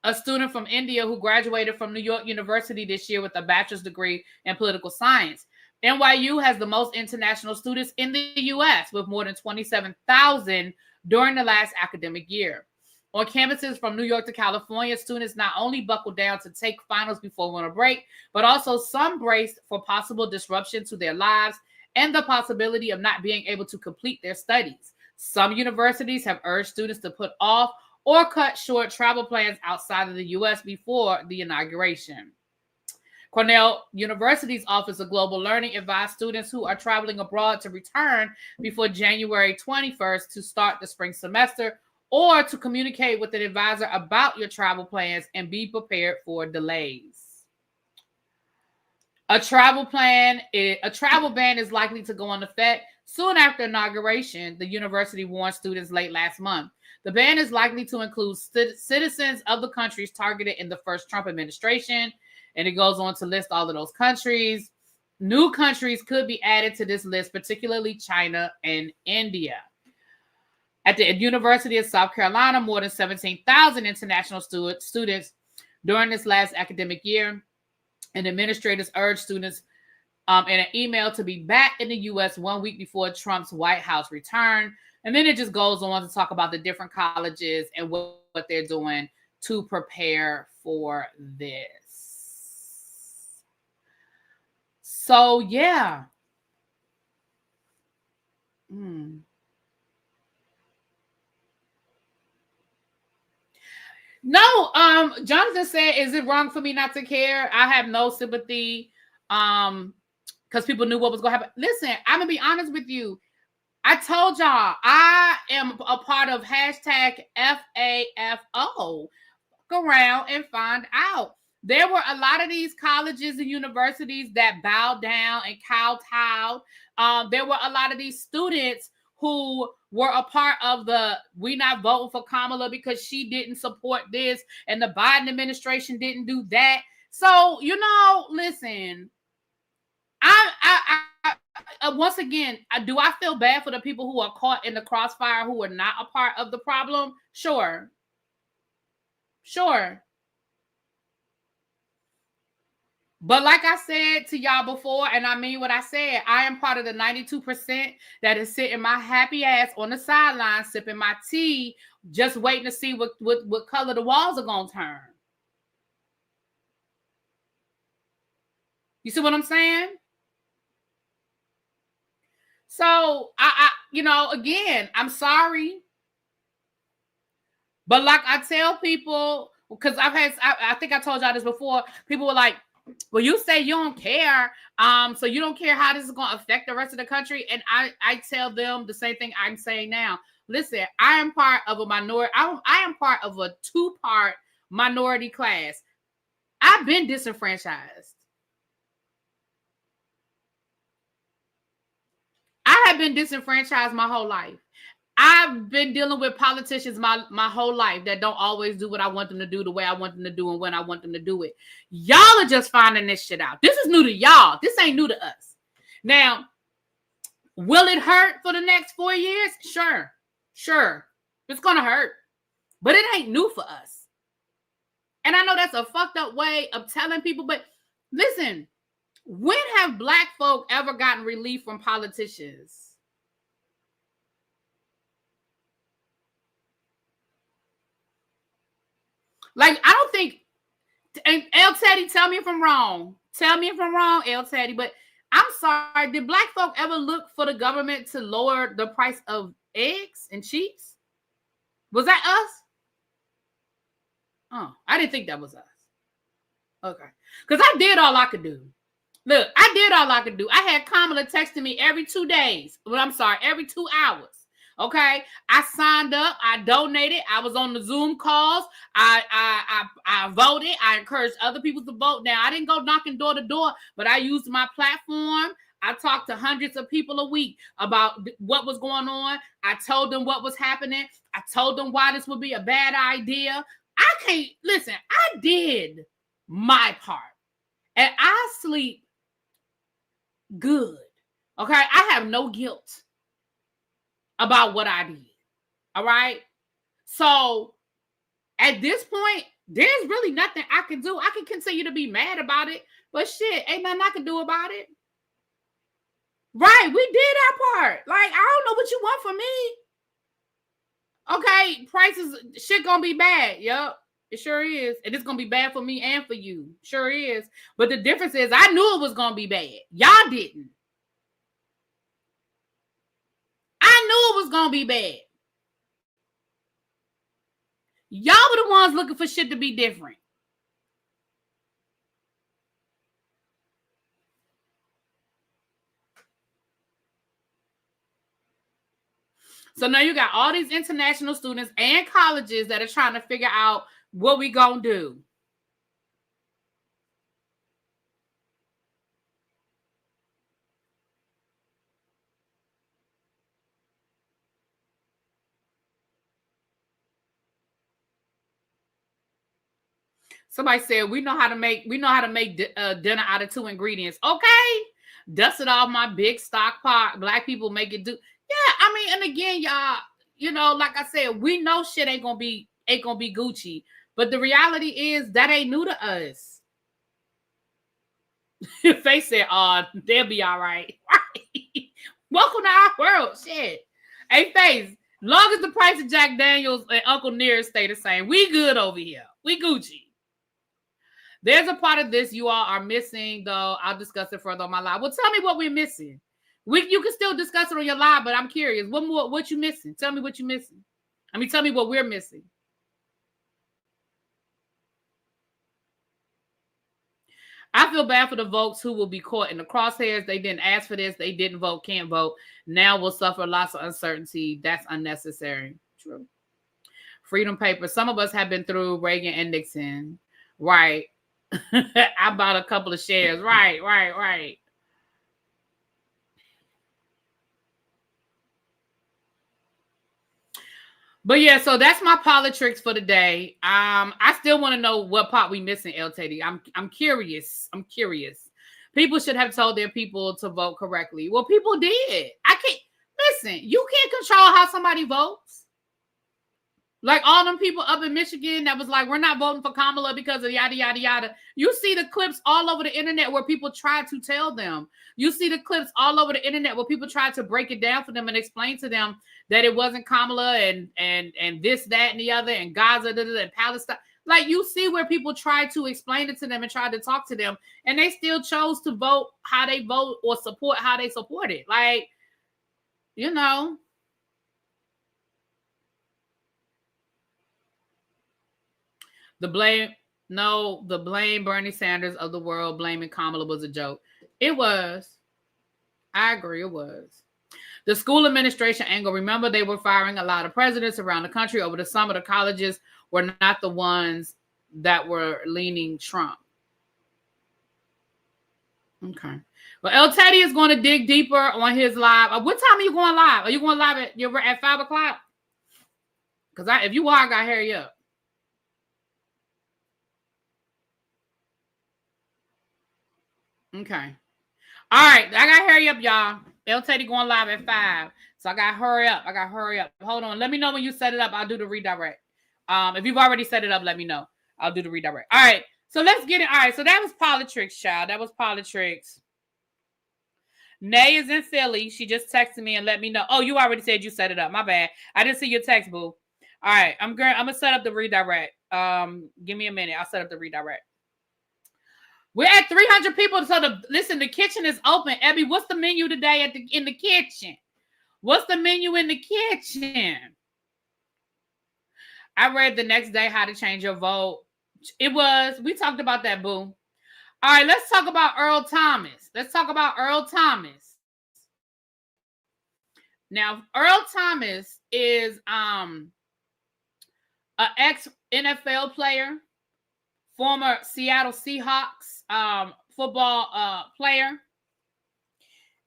a student from India who graduated from New York University this year with a bachelor's degree in political science. NYU has the most international students in the U.S., with more than 27,000 during the last academic year. On campuses from New York to California, students not only buckle down to take finals before winter break, but also some brace for possible disruption to their lives and the possibility of not being able to complete their studies. Some universities have urged students to put off or cut short travel plans outside of the U.S. before the inauguration. Cornell University's Office of Global Learning advised students who are traveling abroad to return before January 21st to start the spring semester, or to communicate with an advisor about your travel plans and be prepared for delays. A travel ban is likely to go into effect soon after inauguration, the university warned students late last month. The ban is likely to include citizens of the countries targeted in the first Trump administration, and it goes on to list all of those countries. New countries could be added to this list, particularly China and India. At the University of South Carolina, more than 17,000 international students during this last academic year, and administrators urged students in an email to be back in the U.S. 1 week before Trump's White House return. And then it just goes on to talk about the different colleges and what they're doing to prepare for this. So, yeah. No, Jonathan said, is it wrong for me not to care? I have no sympathy because people knew what was going to happen. Listen, I'm going to be honest with you. I told y'all I am a part of hashtag FAFO. Go around and find out. There were a lot of these colleges and universities that bowed down and kowtowed. There were a lot of these students who were a part of the "we not voting for Kamala because she didn't support this and the Biden administration didn't do that." So, listen, I once again, do I feel bad for the people who are caught in the crossfire who are not a part of the problem? Sure. But like I said to y'all before, and I mean what I said, I am part of the 92% that is sitting my happy ass on the sideline, sipping my tea, just waiting to see what color the walls are going to turn. You see what I'm saying? So, I again, I'm sorry. But like I tell people, because I think I told y'all this before, people were like, well, you say you don't care, so you don't care how this is going to affect the rest of the country. And I tell them the same thing I'm saying now. Listen, I am part of a minority. I am part of a 2-part minority class. I've been disenfranchised. I have been disenfranchised my whole life. I've been dealing with politicians my whole life that don't always do what I want them to do the way I want them to do and when I want them to do it. Y'all are just finding this shit out. This is new to y'all. This ain't new to us. Now, will it hurt for the next 4 years? Sure. It's going to hurt. But it ain't new for us. And I know that's a fucked up way of telling people, but listen, when have Black folk ever gotten relief from politicians? Like, I don't think, and El Teddy, tell me if I'm wrong. Tell me if I'm wrong, El Teddy, but I'm sorry, did Black folk ever look for the government to lower the price of eggs and cheese? Was that us? Oh, I didn't think that was us. Okay. Because I did all I could do. Look, I did all I could do. I had Kamala texting me every 2 days. Well, I'm sorry, every 2 hours. Okay, I signed up. I donated. I was on the Zoom calls. I voted. I encouraged other people to vote. Now, I didn't go knocking door to door, but I used my platform. I talked to hundreds of people a week about what was going on. I told them what was happening. I told them why this would be a bad idea. Listen, I did my part. And I sleep good. Okay, I have no guilt about what I did. All right. So at this point, there's really nothing I can do. I can continue to be mad about it, but shit, ain't nothing I can do about it. Right. We did our part. Like, I don't know what you want from me. Okay. Prices, shit gonna be bad. Yup. It sure is. And it's gonna be bad for me and for you. Sure is. But the difference is I knew it was gonna be bad. Y'all didn't. I knew it was gonna be bad. Y'all were the ones looking for shit to be different. So now you got all these international students and colleges that are trying to figure out what we gonna do. Somebody said we know how to make dinner out of 2 ingredients. Okay, dust it off my big stock pot. Black people make it do. Yeah, I mean, and again, y'all, you know, like I said, we know shit ain't gonna be Gucci, but the reality is that ain't new to us. They said, they'll be all right. Welcome to our world, shit. Hey, Face, long as the price of Jack Daniels and Uncle Nearest stay the same, we good over here. We Gucci. There's a part of this you all are missing, though. I'll discuss it further on my live. Well, tell me what we're missing. You can still discuss it on your live, but I'm curious. What you missing? Tell me what you're missing. I mean, tell me what we're missing. I feel bad for the folks who will be caught in the crosshairs. They didn't ask for this. They didn't vote, can't vote. Now we'll suffer lots of uncertainty. That's unnecessary. True. Freedom paper. Some of us have been through Reagan and Nixon. Right. I bought a couple of shares. Right. But yeah, so that's my politics for the day. I still want to know what part we missing, LTD. I'm curious. People should have told their people to vote correctly. Well, people did. I can't listen. You can't control how somebody votes. Like all them people up in Michigan that was like, we're not voting for Kamala because of yada, yada, yada. You see the clips all over the internet where people try to tell them. You see the clips all over the internet where people try to break it down for them and explain to them that it wasn't Kamala and this, that, and the other, and Gaza, and Palestine. Like you see where people try to explain it to them and try to talk to them, and they still chose to vote how they vote or support how they support it. Like, you know. The blame Bernie Sanders of the world, blaming Kamala was a joke. It was. I agree, it was. The school administration angle, remember they were firing a lot of presidents around the country over the summer. The colleges were not the ones that were leaning Trump. Okay. Well, El Teddy is going to dig deeper on his live. What time are you going live? Are you going live at 5 o'clock? Because if you are, I got to hurry up. Okay. All right. I got to hurry up, y'all. El Teddy going live at 5. So I got to hurry up. Hold on. Let me know when you set it up. I'll do the redirect. If you've already set it up, let me know. I'll do the redirect. All right. So let's get it. All right. So that was politics, child. That was politics. Nay is in Philly. She just texted me and let me know. Oh, you already said you set it up. My bad. I didn't see your text, boo. All right. I'm going to set up the redirect. Give me a minute. I'll set up the redirect. We're at 300 people. So listen, the kitchen is open. Ebby, what's the menu today in the kitchen? What's the menu in the kitchen? I read the next day how to change your vote. We talked about that, boo. All right, let's talk about Earl Thomas. Now, Earl Thomas is an ex-NFL player, former Seattle Seahawks football player.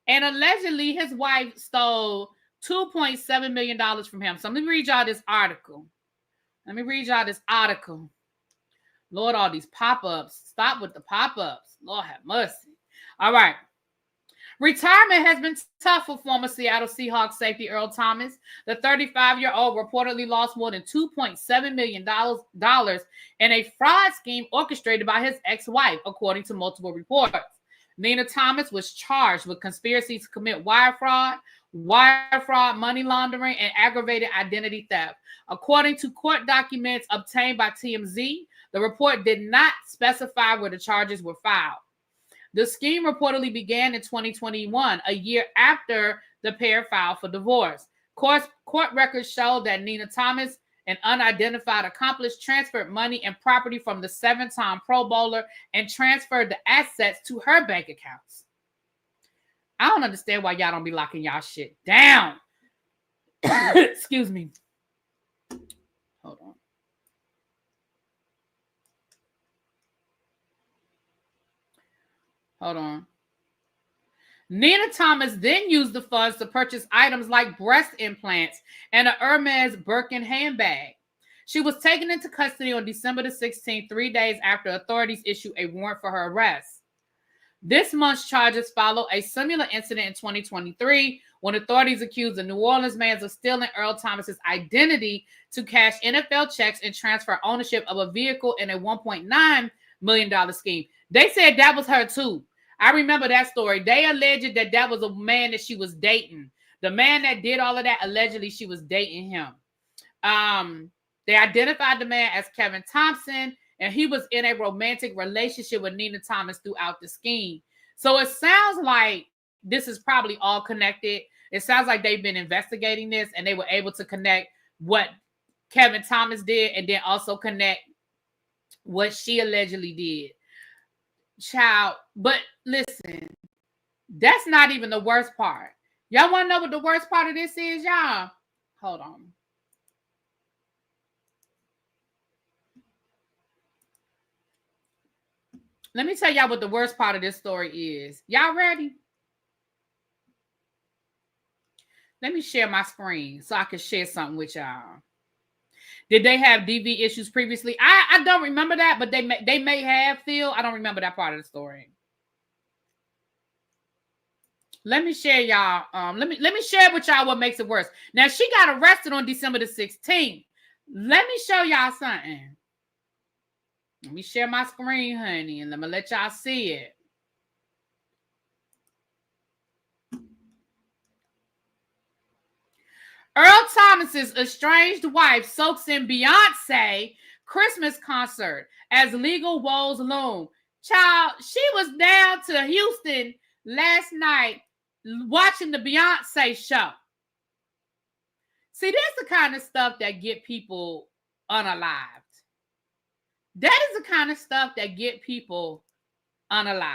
And allegedly, his wife stole $2.7 million from him. So let me read y'all this article. Lord, all these pop-ups. Stop with the pop-ups. Lord have mercy. All right. Retirement has been tough for former Seattle Seahawks safety Earl Thomas. The 35-year-old reportedly lost more than $2.7 million in a fraud scheme orchestrated by his ex-wife, according to multiple reports. Nina Thomas was charged with conspiracy to commit wire fraud, money laundering, and aggravated identity theft. According to court documents obtained by TMZ, the report did not specify where the charges were filed. The scheme reportedly began in 2021, a year after the pair filed for divorce. Court records show that Nina Thomas, an unidentified accomplice, transferred money and property from the 7-time Pro Bowler and transferred the assets to her bank accounts. I don't understand why y'all don't be locking y'all shit down. Excuse me. Hold on. Nina Thomas then used the funds to purchase items like breast implants and an Hermes Birkin handbag. She was taken into custody on December the 16th, 3 days after authorities issued a warrant for her arrest. This month's charges follow a similar incident in 2023 when authorities accused the New Orleans man of stealing Earl Thomas's identity to cash NFL checks and transfer ownership of a vehicle in a $1.9 million scheme. They said that was her too. I remember that story. They alleged that was a man that she was dating. The man that did all of that, allegedly she was dating him. They identified the man as Kevin Thompson, and he was in a romantic relationship with Nina Thomas throughout the scheme. So it sounds like this is probably all connected. It sounds like they've been investigating this, and they were able to connect what Kevin Thomas did and then also connect what she allegedly did. Child, but listen, that's not even the worst part. Y'all want to know what the worst part of this is, y'all? Hold on. Let me tell y'all what the worst part of this story is. Y'all ready? Let me share my screen so I can share something with y'all. Did they have DV issues previously? I don't remember that, but they may have, Phil. I don't remember that part of the story. Let me share y'all. Let me share with y'all what makes it worse. Now, she got arrested on December the 16th. Let me show y'all something. Let me share my screen, honey, and let me let y'all see it. Earl Thomas's estranged wife soaks in Beyonce Christmas concert as legal woes loom. Child, she was down to Houston last night watching the Beyonce show. See, that's the kind of stuff that get people unalived. That is the kind of stuff that get people unalived.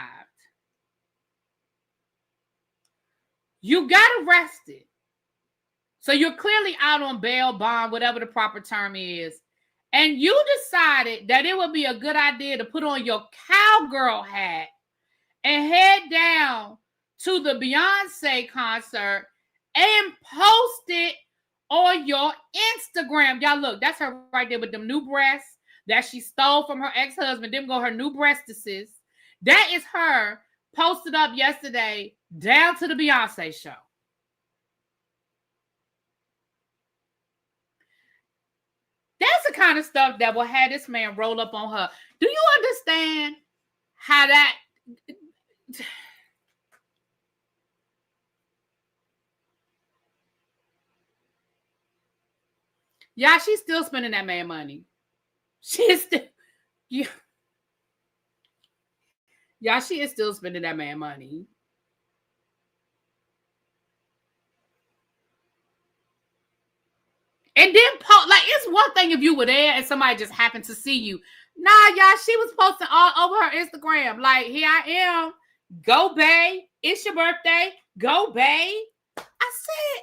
You got arrested So you're clearly out on bail, bond, whatever the proper term is. And you decided that it would be a good idea to put on your cowgirl hat and head down to the Beyonce concert and post it on your Instagram. Y'all look, that's her right there with them new breasts that she stole from her ex-husband. Them go her new breastises. That is her posted up yesterday down to the Beyonce show. That's the kind of stuff that will have this man roll up on her. Do you understand how that... Yeah, she's still spending that man money. She's still... Yeah, she is still spending that man money. And then, like, it's one thing if you were there and somebody just happened to see you. Nah, y'all, she was posting all over her Instagram. Like, here I am. Go, bae. It's your birthday. Go, bae. I said,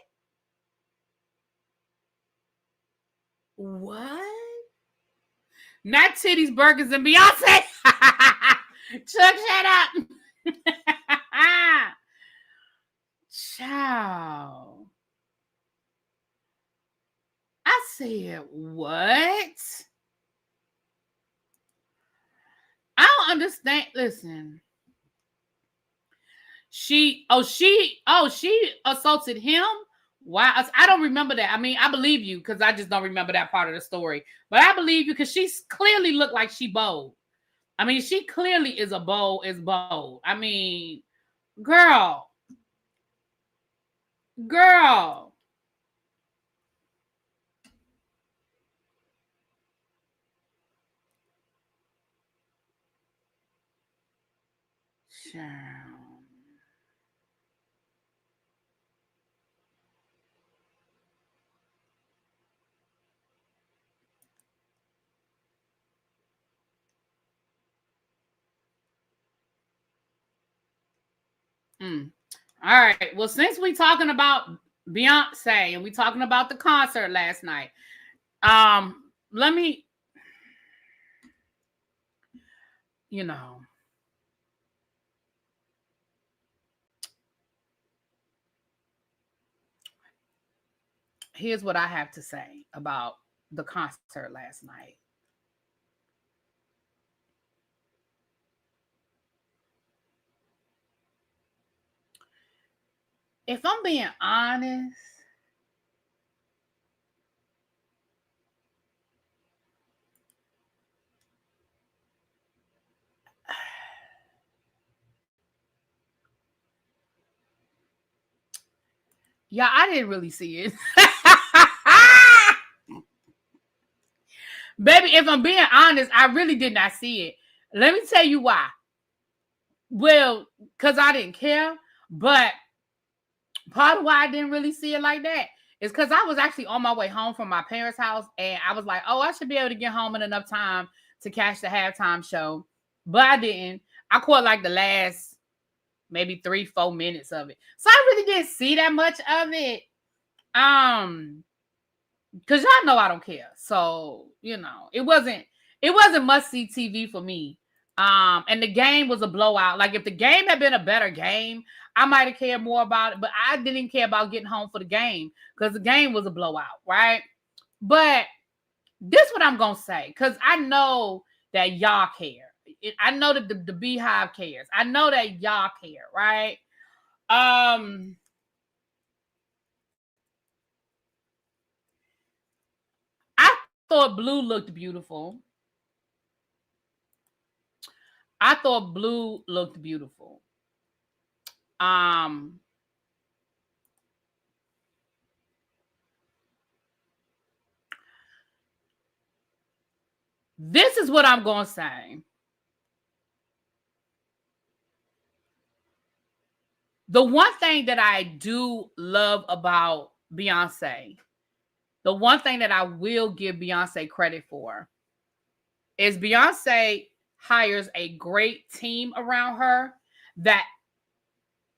what? Not titties, burgers, and Beyonce. Chuck, shut up. Ciao. I said, what? I don't understand. Listen. She assaulted him. Wow. I don't remember that. I mean, I believe you because I just don't remember that part of the story. But I believe you because she clearly looked like she bold. I mean, she clearly is bold. I mean, girl. All right. Well, since we talking about Beyonce and we talking about the concert last night, let me, here's what I have to say about the concert last night. If I'm being honest, yeah, I didn't really see it. Baby, if I'm being honest, I really did not see it. Let me tell you why. Well, because I didn't care, but part of why I didn't really see it like that is because I was actually on my way home from my parents' house, and I was like, oh, I should be able to get home in enough time to catch the halftime show. But I didn't. I caught like the last maybe 3-4 minutes of it. So I really didn't see that much of it. Because y'all know I don't care. So, it wasn't must-see TV for me. And the game was a blowout. Like, if the game had been a better game, I might have cared more about it. But I didn't care about getting home for the game because the game was a blowout, right? But this is what I'm going to say, because I know that y'all care. I know that the Beehive cares. I know that y'all care, right? I thought blue looked beautiful. This is what I'm going to say. The one thing that I do love about Beyonce, the one thing that I will give Beyonce credit for is Beyonce hires a great team around her that,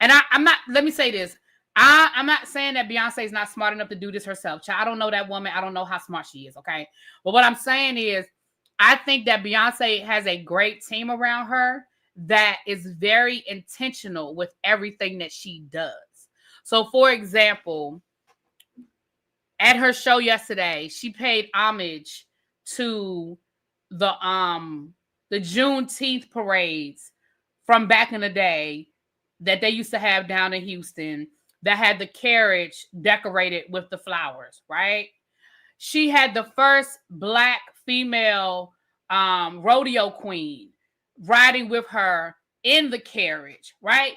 and I'm not, let me say this. I'm not saying that Beyonce is not smart enough to do this herself. Child, I don't know that woman. I don't know how smart she is. Okay. But what I'm saying is, I think that Beyonce has a great team around her that is very intentional with everything that she does. So, for example, at her show yesterday, she paid homage to the Juneteenth parades from back in the day that they used to have down in Houston that had the carriage decorated with the flowers, right? She had the first Black female rodeo queen riding with her in the carriage, right?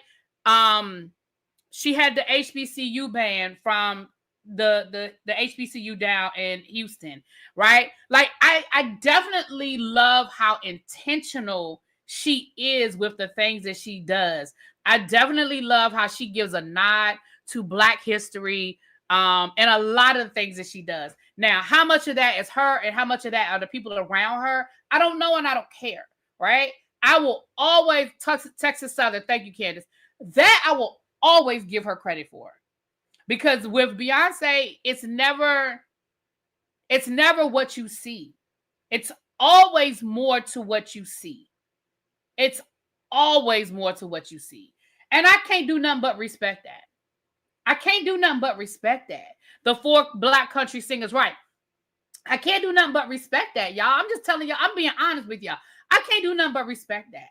She had the HBCU band from the HBCU down in Houston, right? Like I definitely love how intentional she is with the things that she does. I definitely love how she gives a nod to Black history and a lot of the things that she does. Now, how much of that is her and how much of that are the people around her? I don't know and I don't care, right? I will always Texas Southern. Thank you, Candace. That I will always give her credit for, because with Beyonce, it's never what you see. It's always more to what you see. It's always more to what you see. And I can't do nothing but respect that. I can't do nothing but respect that. The 4 Black country singers, right? I can't do nothing but respect that, y'all. I'm just telling y'all, I'm being honest with y'all. I can't do nothing but respect that.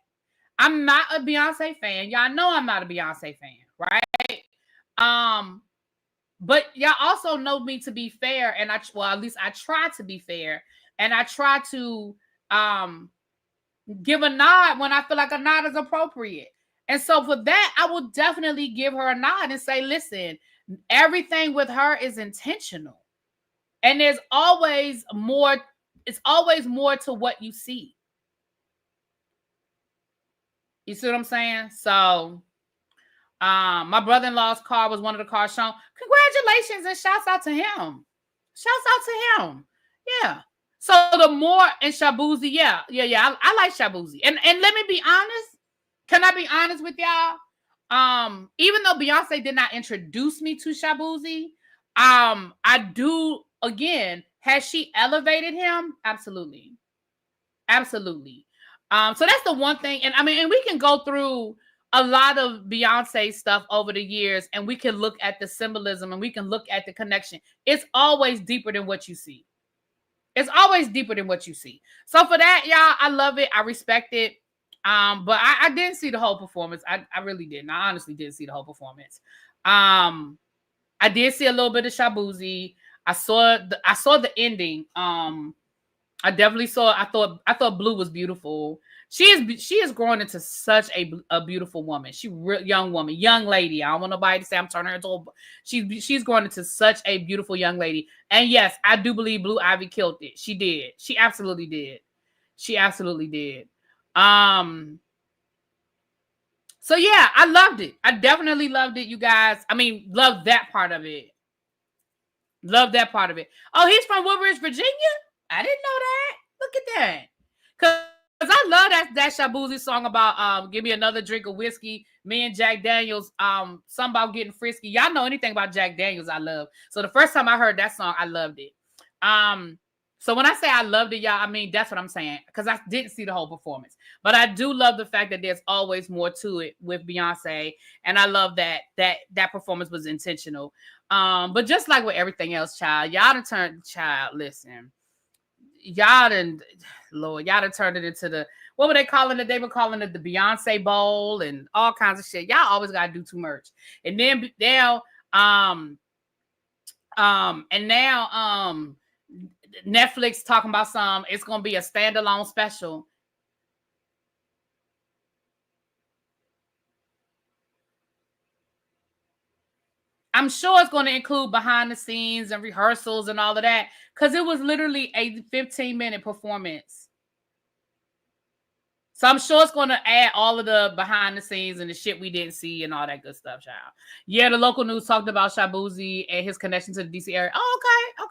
I'm not a Beyonce fan. Y'all know I'm not a Beyonce fan, right? But y'all also know me to be fair, and at least I try to be fair, and I try to give a nod when I feel like a nod is appropriate. And so for that, I will definitely give her a nod and say, listen, everything with her is intentional. And there's always more, it's always more to what you see. You see what I'm saying? So my brother-in-law's car was one of the cars shown. Congratulations and shouts out to him. Shouts out to him. Yeah. So the more in Shabuzi, yeah. I like Shabuzi. And let me be honest. Can I be honest with y'all? Even though Beyonce did not introduce me to Shabuzi, I do again. Has she elevated him? Absolutely. Absolutely. So that's the one thing. And I mean, and we can go through a lot of Beyonce stuff over the years, and we can look at the symbolism and we can look at the connection. It's always deeper than what you see. It's always deeper than what you see. So for that, y'all, I love it. I respect it. But I didn't see the whole performance. I really didn't. I honestly didn't see the whole performance. I did see a little bit of Shabuzi. I saw the ending. I definitely saw. I thought Blue was beautiful. She is growing into such a beautiful woman. Young woman, young lady. I don't want nobody to say I'm turning her into old. She's growing into such a beautiful young lady. And yes, I do believe Blue Ivy killed it. She did. She absolutely did. She absolutely did. So yeah, I loved it. I definitely loved it, you guys. I mean, loved that part of it. Love that part of it. Oh, he's from Woodbridge, Virginia? I didn't know that. Look at that. Cause I love that Shabuzi song about give me another drink of whiskey. Me and Jack Daniels, something about getting frisky. Y'all know anything about Jack Daniels, I love. So the first time I heard that song, I loved it. So when I say I loved it, y'all, I mean that's what I'm saying. Because I didn't see the whole performance. But I do love the fact that there's always more to it with Beyonce. And I love that performance was intentional. But just like with everything else, child, listen. Y'all done turned it into what were they calling it? They were calling it the Beyonce Bowl and all kinds of shit. Y'all always gotta do too much. And then now, Netflix talking about it's gonna be a standalone special. I'm sure it's going to include behind the scenes and rehearsals and all of that, because it was literally a 15-minute performance. So I'm sure it's going to add all of the behind the scenes and the shit we didn't see and all that good stuff, child. Yeah, the local news talked about Shabuzi and his connection to the DC area. Oh, okay.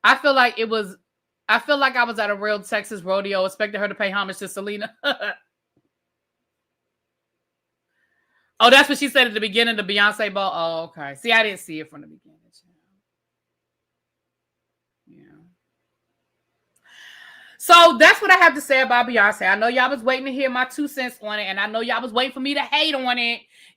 I feel like it was I feel like I was at a real Texas rodeo, expecting her to pay homage to Selena. Oh, that's what she said at the beginning of the Beyonce ball. Oh, okay. See, I didn't see it from the beginning. Yeah. So that's what I have to say about Beyonce. I know y'all was waiting to hear my 2 cents on it, and I know y'all was waiting for me to hate on it.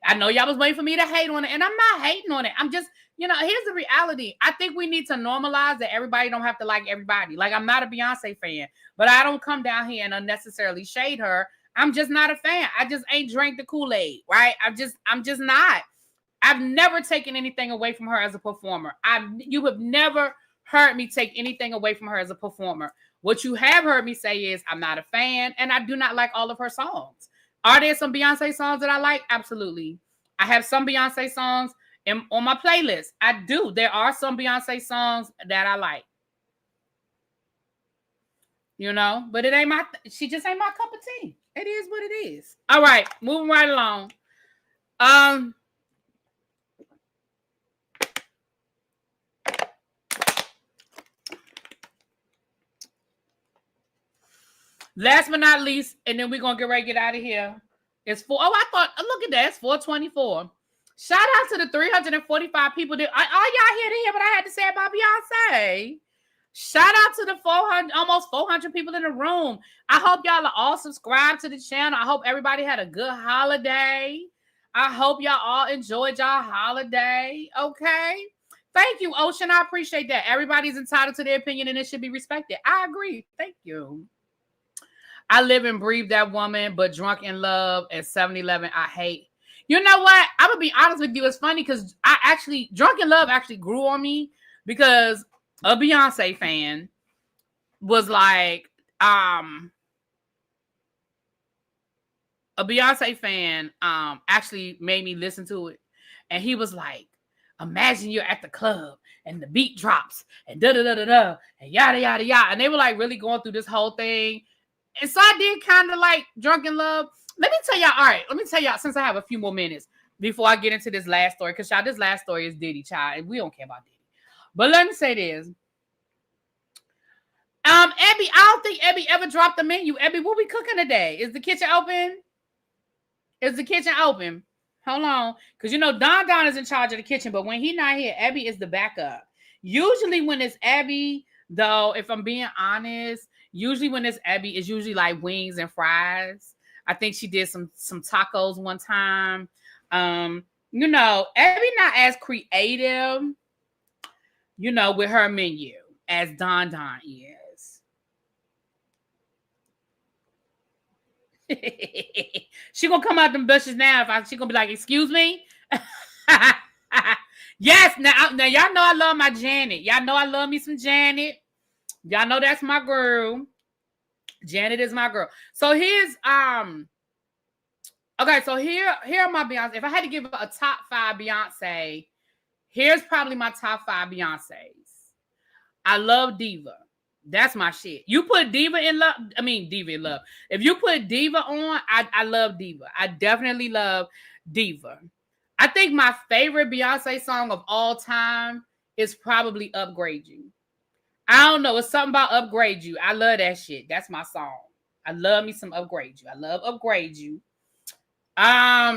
And I'm not hating on it. I'm just, here's the reality. I think we need to normalize that everybody don't have to like everybody. Like, I'm not a Beyonce fan, but I don't come down here and unnecessarily shade her. I'm just not a fan. I just ain't drank the Kool-Aid, right? I'm just not. I've never taken anything away from her as a performer. You have never heard me take anything away from her as a performer. What you have heard me say is I'm not a fan, and I do not like all of her songs. Are there some Beyonce songs that I like? Absolutely. I have some Beyonce songs on my playlist. I do. There are some Beyonce songs that I like. But it ain't she just ain't my cup of tea. It is what it is. All right, moving right along. Last but not least, and then we're going to get ready to get out of here. Look at that. It's 4:24. Shout out to the 345 people that all y'all here to hear what I had to say about Beyonce. Shout out to the almost 400 people in the room. I hope y'all are all subscribed to the channel. I hope everybody had a good holiday. I hope y'all all enjoyed y'all holiday. Okay. Thank you, Ocean. I appreciate that. Everybody's entitled to their opinion and it should be respected. I agree. Thank you. I live and breathe that woman, but drunk in love at 7-Eleven, I hate. You know what? I'm going to be honest with you. It's funny because drunk in love actually grew on me because a Beyonce fan was like, a Beyonce fan actually made me listen to it. And he was like, imagine you're at the club and the beat drops and da-da-da-da-da and yada, yada, yada. And they were like really going through this whole thing. And so I did kind of like Drunk in Love. Let me tell y'all, since I have a few more minutes before I get into this last story, because y'all, this last story is Diddy, child, and we don't care about Diddy. But let me say this. Abby, I don't think Abby ever dropped the menu. Abby, what we cooking today? Is the kitchen open? Hold on. Because, Don is in charge of the kitchen, but when he's not here, Abby is the backup. Usually when it's Abby, though, if I'm being honest, usually when it's Abby, it's usually like wings and fries. I think she did some tacos one time. Abby not as creative, with her menu as Don is. She gonna come out them bushes now. She gonna be like, excuse me? Yes, now y'all know I love my Janet. Y'all know I love me some Janet. Y'all know that's my girl. Janet is my girl. So here's okay, so here are my Beyonce. If I had to give a top 5 Beyonce, here's probably my top 5 Beyonces. I love Diva. That's my shit. You put Diva in love. If you put Diva on, I love Diva. I definitely love Diva. I think my favorite Beyonce song of all time is probably Upgrade You. I don't know. It's something about Upgrade You. I love that shit. That's my song. I love me some Upgrade You. I love Upgrade You. I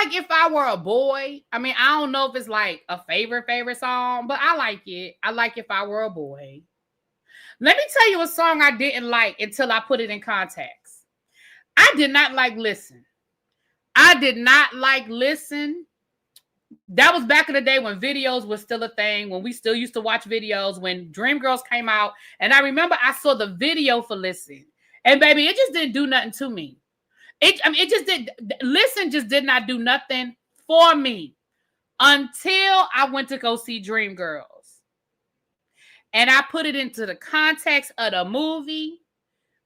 like If I Were a Boy. I don't know if it's like a favorite song, but I like it. I like If I Were a Boy. Let me tell you a song I didn't like until I put it in context. I did not like Listen. That was back in the day when videos was still a thing, when we still used to watch videos, when Dreamgirls came out. And I remember I saw the video for Listen. And baby, it just didn't do nothing to me. Listen just did not do nothing for me until I went to go see Dreamgirls. And I put it into the context of the movie.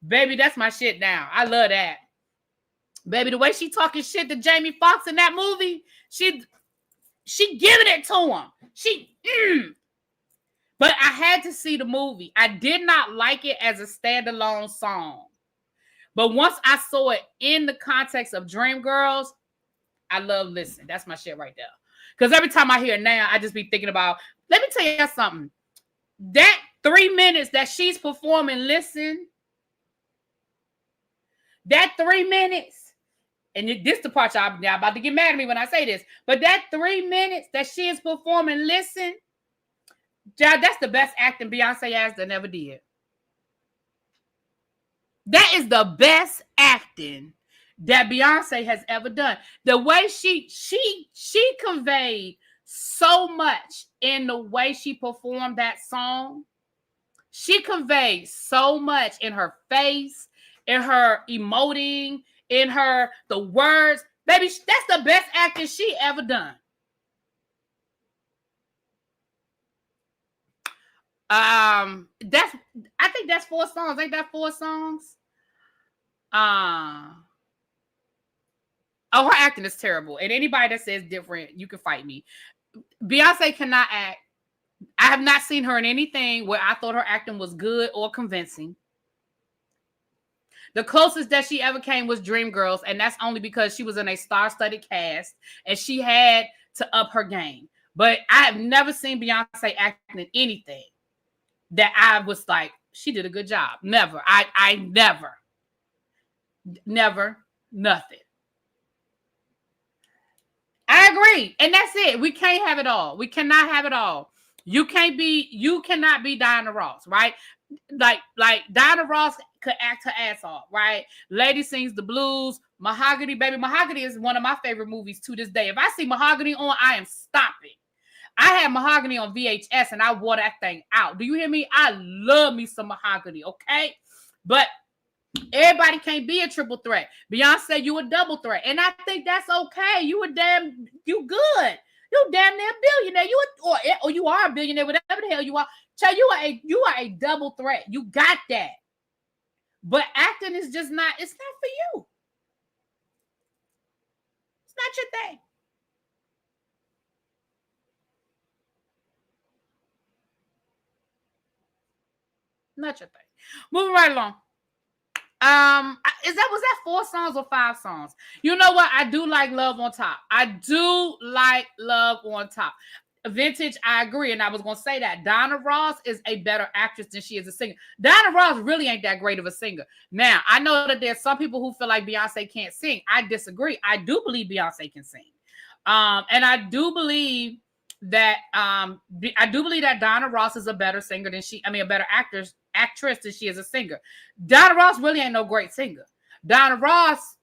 Baby, that's my shit now. I love that. Baby, the way she talking shit to Jamie Foxx in that movie, she giving it to him. But I had to see the movie. I did not like it as a standalone song. But once I saw it in the context of Dreamgirls, I love Listen. That's my shit right there. Because every time I hear it now, I just be thinking about, let me tell you something. That 3 minutes that she's performing, listen, that 3 minutes, and this the part y'all about to get mad at me when I say this, but that 3 minutes that she is performing, listen, that's the best acting Beyonce has that never did. That is the best acting that Beyonce has ever done. The way she conveyed so much in the way she performed that song. She conveyed so much in her face, in her emoting, in the words. Baby, that's the best acting she ever done. I think that's 4 songs. Ain't that 4 songs? Her acting is terrible. And anybody that says different, you can fight me. Beyonce cannot act. I have not seen her in anything where I thought her acting was good or convincing. The closest that she ever came was Dreamgirls, and that's only because she was in a star-studded cast and she had to up her game. But I have never seen Beyonce acting in anything that I was like, she did a good job. Never. I never, nothing. I agree. And that's it. We can't have it all. We cannot have it all. You cannot be Diana Ross, right? Like Diana Ross could act her ass off, right? Lady Sings the Blues, Mahogany, baby. Mahogany is one of my favorite movies to this day. If I see Mahogany on, I am stopping. I had Mahogany on VHS and I wore that thing out. Do you hear me? I love me some Mahogany, okay? But everybody can't be a triple threat. Beyonce, you a double threat. And I think that's okay. You good. You damn near billionaire. Or you are a billionaire, whatever the hell you are. Child, you are a double threat. You got that. But acting is just not, it's not for you. It's not your thing. Not your thing. Moving right along. Was that 4 songs or 5 songs? You know what? I do like Love on Top. I do like Love on Top. Vintage, I agree. And I was going to say that Diana Ross is a better actress than she is a singer. Diana Ross really ain't that great of a singer. Now, I know that there's some people who feel like Beyonce can't sing. I disagree. I do believe Beyonce can sing. And I do believe that Diana Ross is a better singer than a better actress than she is a singer. Diana Ross really ain't no great singer. Diana Ross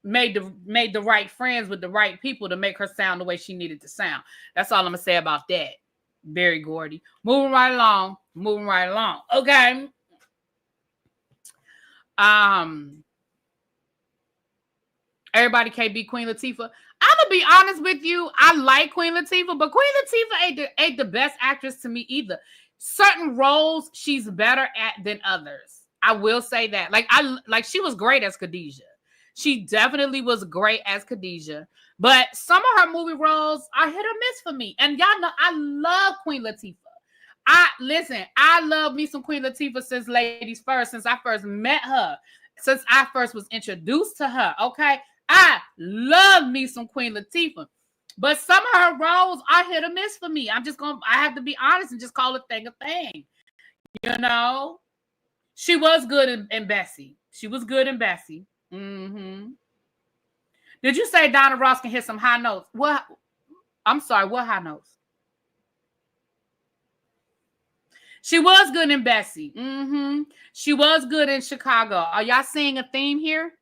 made the right friends with the right people to make her sound the way she needed to sound. That's all I'm gonna say about that. Berry Gordy. Moving right along. Okay. Everybody can't be Queen Latifah. I'm gonna be honest with you. I like Queen Latifah, but Queen Latifah ain't the best actress to me either. Certain roles she's better at than others. I will say that. Like she was great as Khadijah. She definitely was great as Khadijah. But some of her movie roles are hit or miss for me. And y'all know I love Queen Latifah. I love me some Queen Latifah since Ladies First, since I first met her, since I first was introduced to her. Okay. I love me some Queen Latifah. But some of her roles are hit or miss for me. I have to be honest and just call a thing a thing. You know? She was good in Bessie. She was good in Bessie. Mm-hmm. Did you say Diana Ross can hit some high notes? What? I'm sorry, what high notes? She was good in Bessie. Mm-hmm. She was good in Chicago. Are y'all seeing a theme here?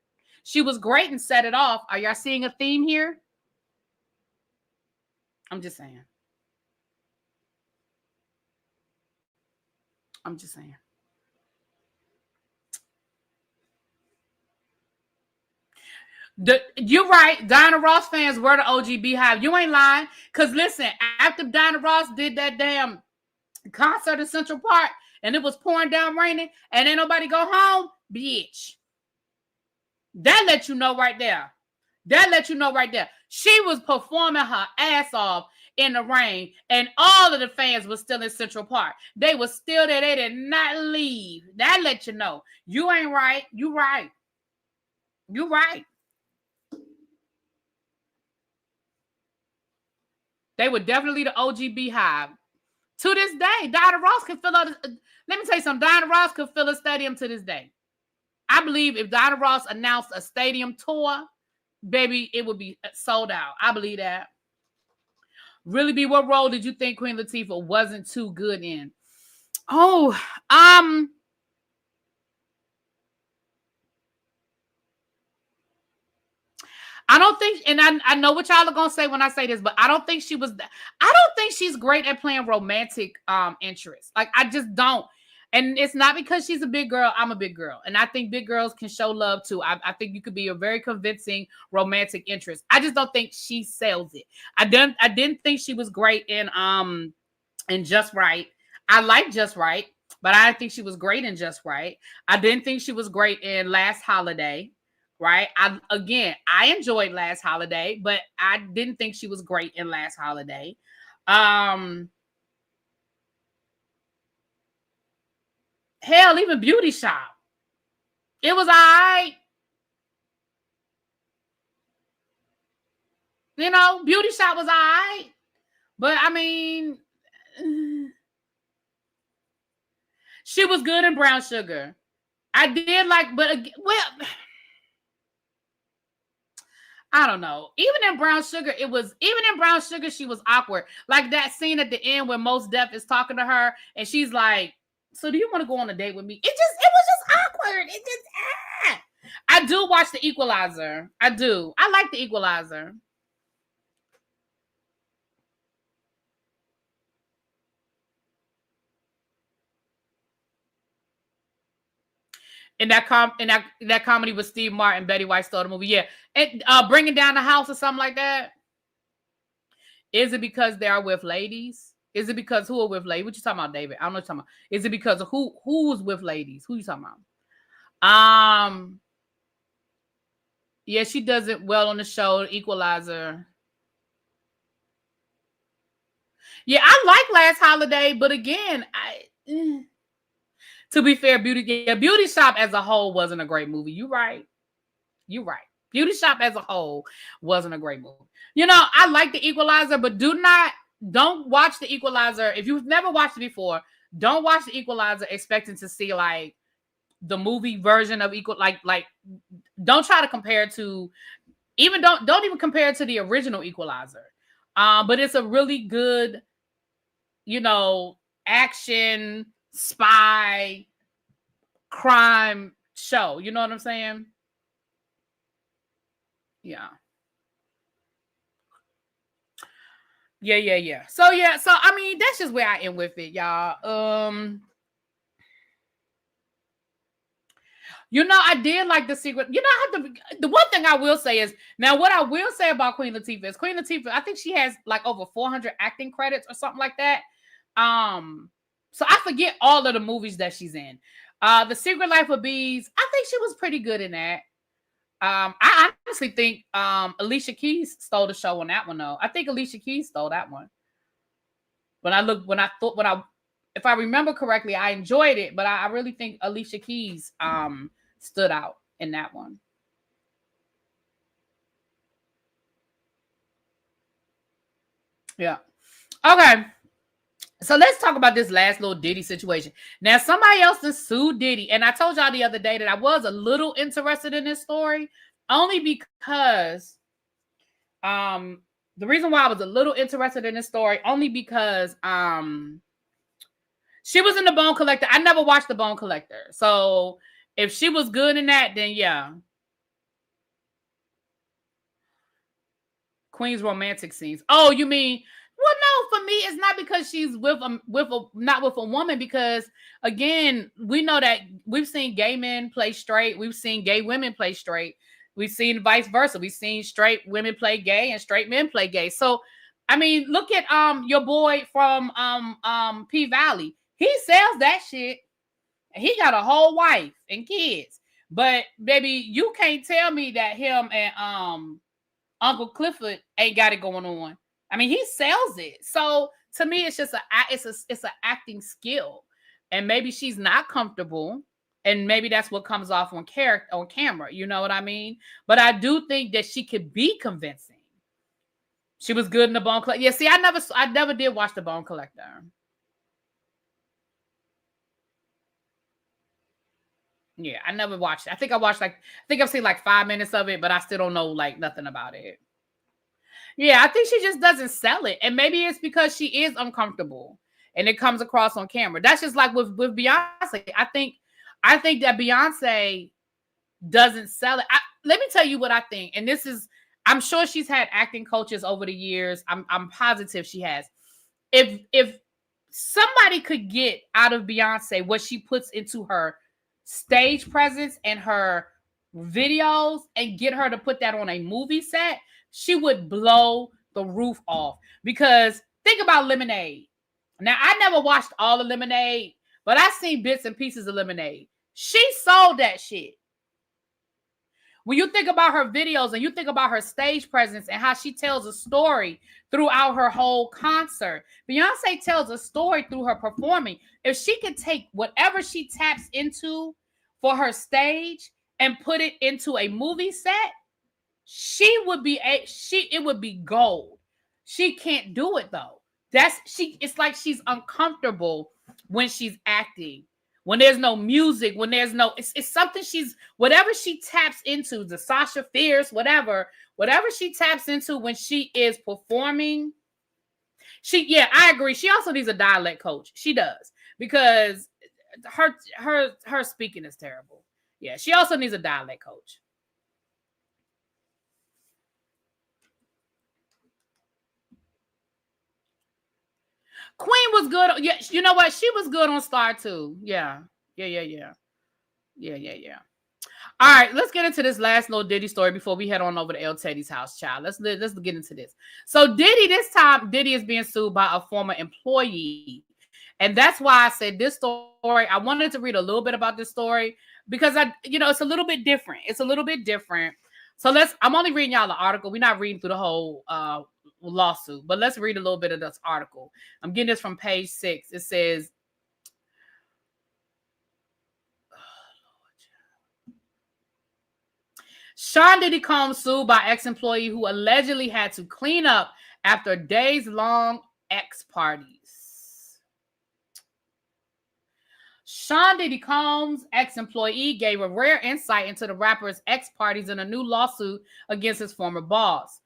She was great and Set It Off. Are y'all seeing a theme here? I'm just saying. You're right. Diana Ross fans were the OG Beehive. You ain't lying. Because listen, after Diana Ross did that damn concert in Central Park and it was pouring down raining and ain't nobody go home, bitch. That let you know right there. She was performing her ass off in the rain and all of the fans were still in Central Park. They were still there. They did not leave. That let you know. You ain't right. You right. You right. They were definitely the OG Beehive. To this day, Diana Ross can fill out. Let me tell you something. Diana Ross could fill a stadium to this day. I believe if Diana Ross announced a stadium tour, baby, it would be sold out. I believe that. Really, be what role did you think Queen Latifah wasn't too good in? Oh, I don't think, and I know what y'all are gonna say when I say this, but I don't think she was. I don't think she's great at playing romantic interests. Like I just don't. And it's not because she's a big girl. I'm a big girl, and I think big girls can show love too. I think you could be a very convincing romantic interest. I just don't think she sells it. I didn't think she was great in Just Right. I like Just Right, but I didn't think she was great in Just Right. I didn't think she was great in Last Holiday. Right. I enjoyed Last Holiday, but I didn't think she was great in Last Holiday. Hell, even Beauty Shop. It was all right. You know, Beauty Shop was all right. But I mean, she was good in Brown Sugar. I did like, but well, I don't know. Even in Brown Sugar, she was awkward. Like that scene at the end where Mos Def is talking to her and she's like, so do you want to go on a date with me? It was just awkward. I do watch The Equalizer. I do. I like The Equalizer. In that comedy with Steve Martin, Betty White stole the movie. Yeah. And Bringing Down the House or something like that. Is it because they are with ladies? Is it because who are with ladies? What you talking about, David? I don't know what you're talking about. Is it because of who's with ladies? Who you talking about? Yeah, she does it well on the show, Equalizer. Yeah, I like Last Holiday, but again, to be fair, Beauty Shop as a whole wasn't a great movie. You're right. Beauty Shop as a whole wasn't a great movie. You know, I like The Equalizer, but don't watch The Equalizer. If you've never watched it before, don't watch The Equalizer expecting to see like the movie version of like don't try to compare it to don't even compare it to the original Equalizer. But it's a really good, you know, action spy crime show. You know what I'm saying? Yeah. Yeah. So I mean, that's just where I am with it, y'all. You know, I did like The Secret. You know, the one thing I will say is, now what I will say about Queen Latifah is Queen Latifah, I think she has like over 400 acting credits or something like that. So I forget all of the movies that she's in. The Secret Life of Bees, I think she was pretty good in that. I honestly think Alicia Keys stole the show on that one, though. I think Alicia Keys stole that one. If I remember correctly, I enjoyed it, but I really think Alicia Keys stood out in that one. Yeah. Okay. So let's talk about this last little Diddy situation. Now, somebody else has sued Diddy. And I told y'all the other day that I was a little interested in this story, only because the reason why I was a little interested in this story, only because she was in The Bone Collector. I never watched The Bone Collector. So if she was good in that, then yeah. Queen's romantic scenes. Oh, you mean... Well, no, for me, it's not because she's not with a woman, because again, we know that we've seen gay men play straight. We've seen gay women play straight. We've seen vice versa. We've seen straight women play gay and straight men play gay. So, I mean, look at your boy from P Valley. He sells that shit. He got a whole wife and kids. But baby, you can't tell me that him and Uncle Clifford ain't got it going on. I mean, he sells it. So to me, it's just it's an acting skill, and maybe she's not comfortable, and maybe that's what comes off on camera. You know what I mean? But I do think that she could be convincing. She was good in the Bone Collector. Yeah, see, I never did watch the Bone Collector. Yeah, I never watched it. I think I've seen like 5 minutes of it, but I still don't know like nothing about it. Yeah, I think she just doesn't sell it. And maybe it's because she is uncomfortable and it comes across on camera. That's just like with Beyonce. I think that Beyonce doesn't sell it. Let me tell you what I think. And this is, I'm sure she's had acting coaches over the years. I'm positive she has. If somebody could get out of Beyonce what she puts into her stage presence and her videos and get her to put that on a movie set, she would blow the roof off. Because think about Lemonade. Now, I never watched all of Lemonade, but I've seen bits and pieces of Lemonade. She sold that shit. When you think about her videos and you think about her stage presence and how she tells a story throughout her whole concert, Beyonce tells a story through her performing. If she could take whatever she taps into for her stage and put it into a movie set, it would be gold. She can't do it though. It's like she's uncomfortable when she's acting. When there's no music, when there's no, it's something whatever she taps into, the Sasha Fierce, whatever she taps into when she is performing, I agree. She also needs a dialect coach. She does, because her speaking is terrible. Yeah, she also needs a dialect coach. Queen was good. Yeah, you know what? She was good on Star too. Yeah. All right, let's get into this last little Diddy story before we head on over to El Teddy's house, child. Let's get into this. So Diddy is being sued by a former employee. And that's why I said this story. I wanted to read a little bit about this story because it's a little bit different. So I'm only reading y'all the article. We're not reading through the whole lawsuit, but let's read a little bit of this article. I'm getting this from page 6. It says, Sean Diddy Combs sued by ex-employee who allegedly had to clean up after days-long ex-parties. Sean Diddy Combs, ex-employee, gave a rare insight into the rapper's ex-parties in a new lawsuit against his former boss.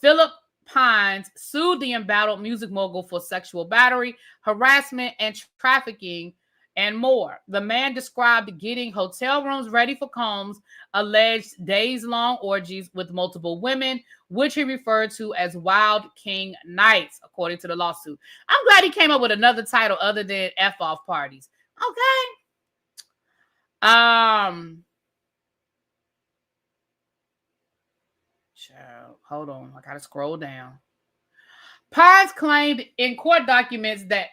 Philip Pines sued the embattled music mogul for sexual battery, harassment, and trafficking, and more. The man described getting hotel rooms ready for Combs' alleged days-long orgies with multiple women, which he referred to as Wild King Nights, according to the lawsuit. I'm glad he came up with another title other than F-off parties. Okay. Child, hold on. I gotta scroll down. Pines claimed in court documents that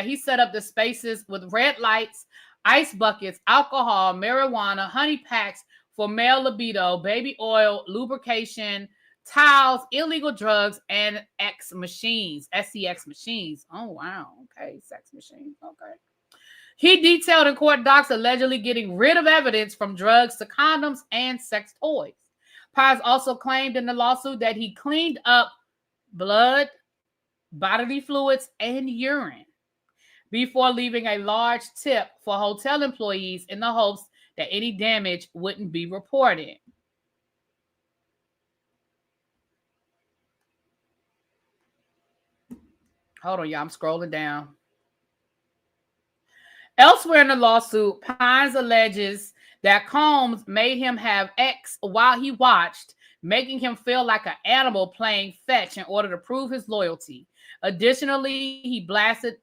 he set up the spaces with red lights, ice buckets, alcohol, marijuana, honey packs for male libido, baby oil, lubrication, towels, illegal drugs, and sex machines. Oh, wow. Okay, sex machines. Okay. He detailed in court docs allegedly getting rid of evidence from drugs to condoms and sex toys. Pines also claimed in the lawsuit that he cleaned up blood, bodily fluids, and urine before leaving a large tip for hotel employees in the hopes that any damage wouldn't be reported. Hold on, y'all. I'm scrolling down. Elsewhere in the lawsuit, Pines alleges that Combs made him have X while he watched, making him feel like an animal playing fetch in order to prove his loyalty. Additionally, he blasted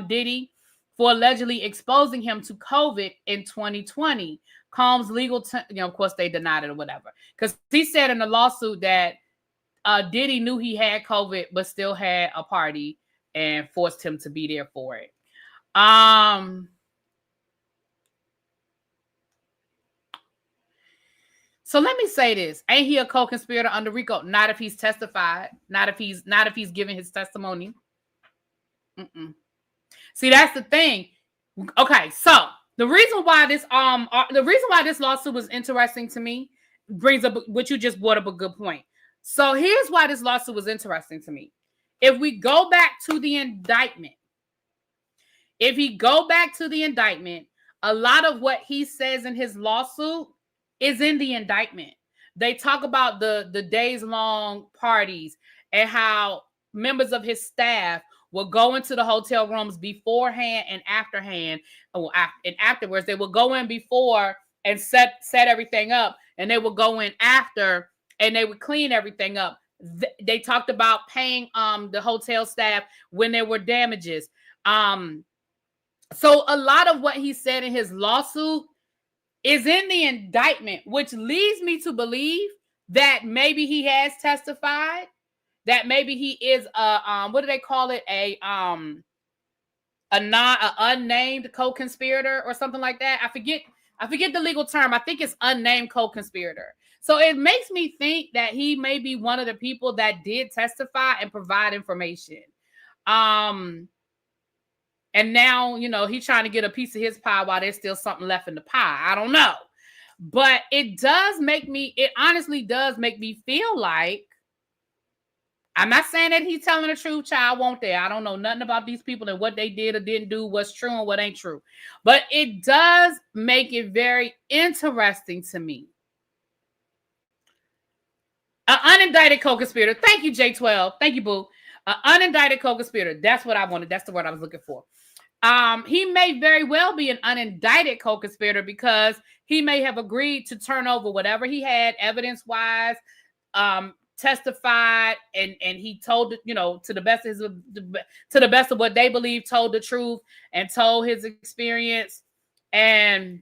Diddy for allegedly exposing him to COVID in 2020. Combs' legal of course, they denied it or whatever. Because he said in the lawsuit that Diddy knew he had COVID, but still had a party and forced him to be there for it. So let me say this. Ain't he a co-conspirator under RICO? Not if he's testified. Not if he's giving his testimony. See, that's the thing. Okay, so the reason why this lawsuit was interesting to me, brings up what you just brought up a good point. So here's why this lawsuit was interesting to me. If we go back to the indictment, a lot of what he says in his lawsuit is in the indictment. They talk about the days-long parties and how members of his staff will go into the hotel rooms beforehand and afterhand. And afterwards, they will go in before and set everything up, and they will go in after and they would clean everything up. They talked about paying the hotel staff when there were damages. So a lot of what he said in his lawsuit is in the indictment, which leads me to believe that maybe he has testified, that maybe he is what do they call it? A unnamed co-conspirator or something like that. I forget the legal term. I think it's unnamed co-conspirator. So it makes me think that he may be one of the people that did testify and provide information. And now, he's trying to get a piece of his pie while there's still something left in the pie. I don't know. But it honestly does make me feel like, I'm not saying that he's telling the truth, child, won't they? I don't know nothing about these people and what they did or didn't do, what's true and what ain't true. But it does make it very interesting to me. An unindicted co-conspirator. Thank you, J12. Thank you, boo. An unindicted co-conspirator. That's what I wanted. That's the word I was looking for. He may very well be an unindicted co-conspirator because he may have agreed to turn over whatever he had evidence-wise, testified, and he told, to the best of what they believe, told the truth and told his experience. And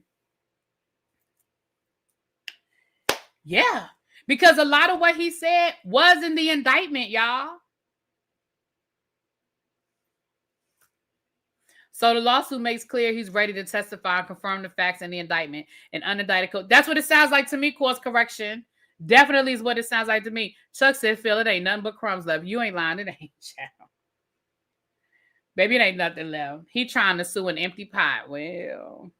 yeah, because a lot of what he said was in the indictment, y'all. So the lawsuit makes clear he's ready to testify and confirm the facts in the indictment. And unindicted that's what it sounds like to me, course correction. Definitely is what it sounds like to me. Chuck said, Phil, it ain't nothing but crumbs left. You ain't lying. It ain't, child. Baby, it ain't nothing left. He trying to sue an empty pot. Well,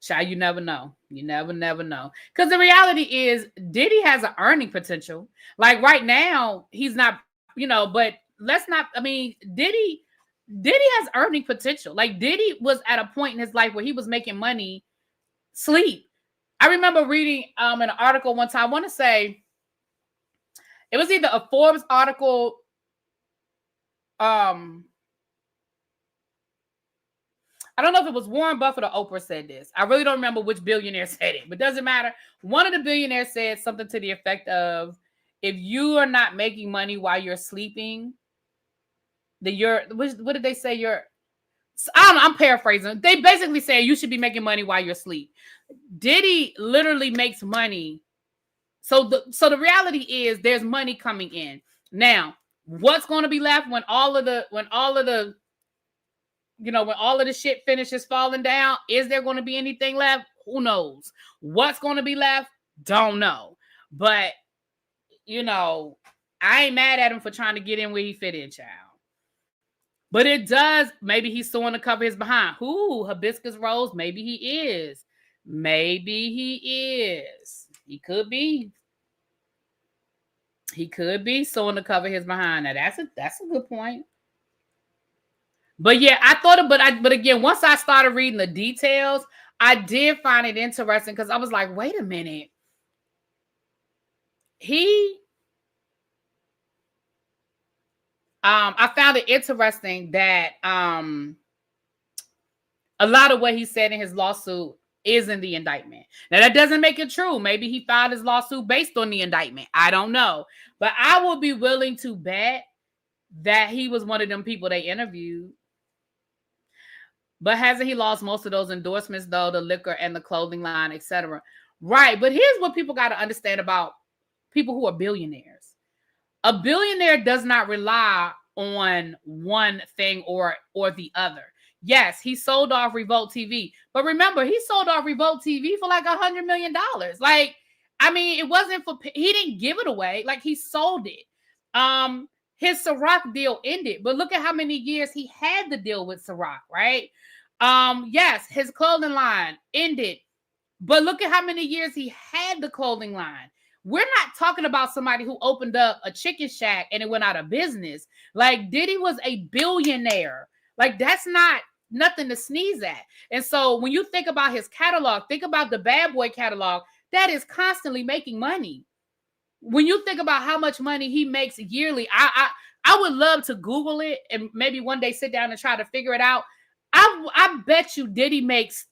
child, you never know. You never know. Because the reality is Diddy has an earning potential. Like right now, he's not, but let's not, Diddy has earning potential. Like Diddy was at a point in his life where he was making money sleep. I remember reading an article one time. I want to say it was either a Forbes article. I don't know if it was Warren Buffett or Oprah said this. I really don't remember which billionaire said it, but doesn't matter. One of the billionaires said something to the effect of, if you are not making money while you're sleeping, what did they say? I don't know, I'm paraphrasing. They basically say you should be making money while you're asleep. Diddy literally makes money. So the reality is there's money coming in. Now, what's going to be left when all of the shit finishes falling down? Is there going to be anything left? Who knows? What's going to be left? Don't know. But, I ain't mad at him for trying to get in where he fit in, child. But it does, maybe he's suing to cover his behind. Who? Hibiscus Rose? Maybe he is. He could be. He could be suing to cover his behind. Now that's a good point. But yeah, I thought but again, once I started reading the details, I did find it interesting because I was like, wait a minute. I found it interesting that a lot of what he said in his lawsuit is in the indictment. Now, that doesn't make it true. Maybe he filed his lawsuit based on the indictment. I don't know. But I will be willing to bet that he was one of them people they interviewed. But hasn't he lost most of those endorsements, though, the liquor and the clothing line, etc.? Right. But here's what people got to understand about people who are billionaires. A billionaire does not rely on one thing or the other. Yes, he sold off Revolt TV. But remember, he sold off Revolt TV for like $100 million. Like, it wasn't he didn't give it away. Like, he sold it. His Ciroc deal ended. But look at how many years he had the deal with Ciroc, right? Yes, his clothing line ended. But look at how many years he had the clothing line. We're not talking about somebody who opened up a chicken shack and it went out of business. Like Diddy was a billionaire. Like that's not nothing to sneeze at. And so when you think about his catalog, think about the Bad Boy catalog that is constantly making money. When you think about how much money he makes yearly, I would love to Google it and maybe one day sit down and try to figure it out. I bet you Diddy makes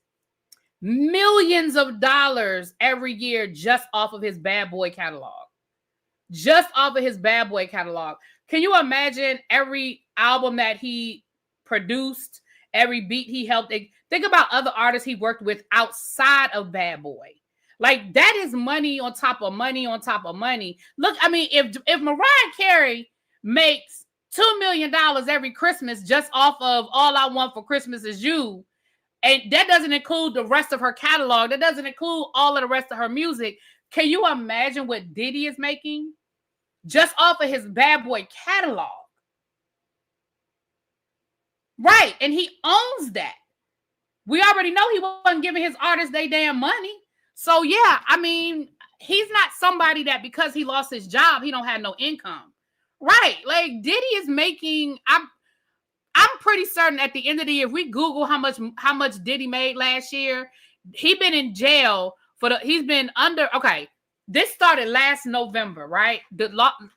millions of dollars every year just off of his Bad Boy catalog. Just off of his Bad Boy catalog. Can you imagine every album that he produced, every beat he helped? Think about other artists he worked with outside of Bad Boy. Like that is money on top of money on top of money. Look, I mean, if Mariah Carey makes $2 million every Christmas just off of All I Want for Christmas Is You, and that doesn't include the rest of her catalog, that doesn't include all of the rest of her music, can you imagine what Diddy is making just off of his Bad Boy catalog? Right, and he owns that. We already know he wasn't giving his artists they damn money. So yeah, I mean, he's not somebody that because he lost his job, he don't have no income. Right, like Diddy is making, I'm pretty certain at the end of the year, if we Google how much Diddy made last year, he been in jail he's been under, okay, this started last November, right?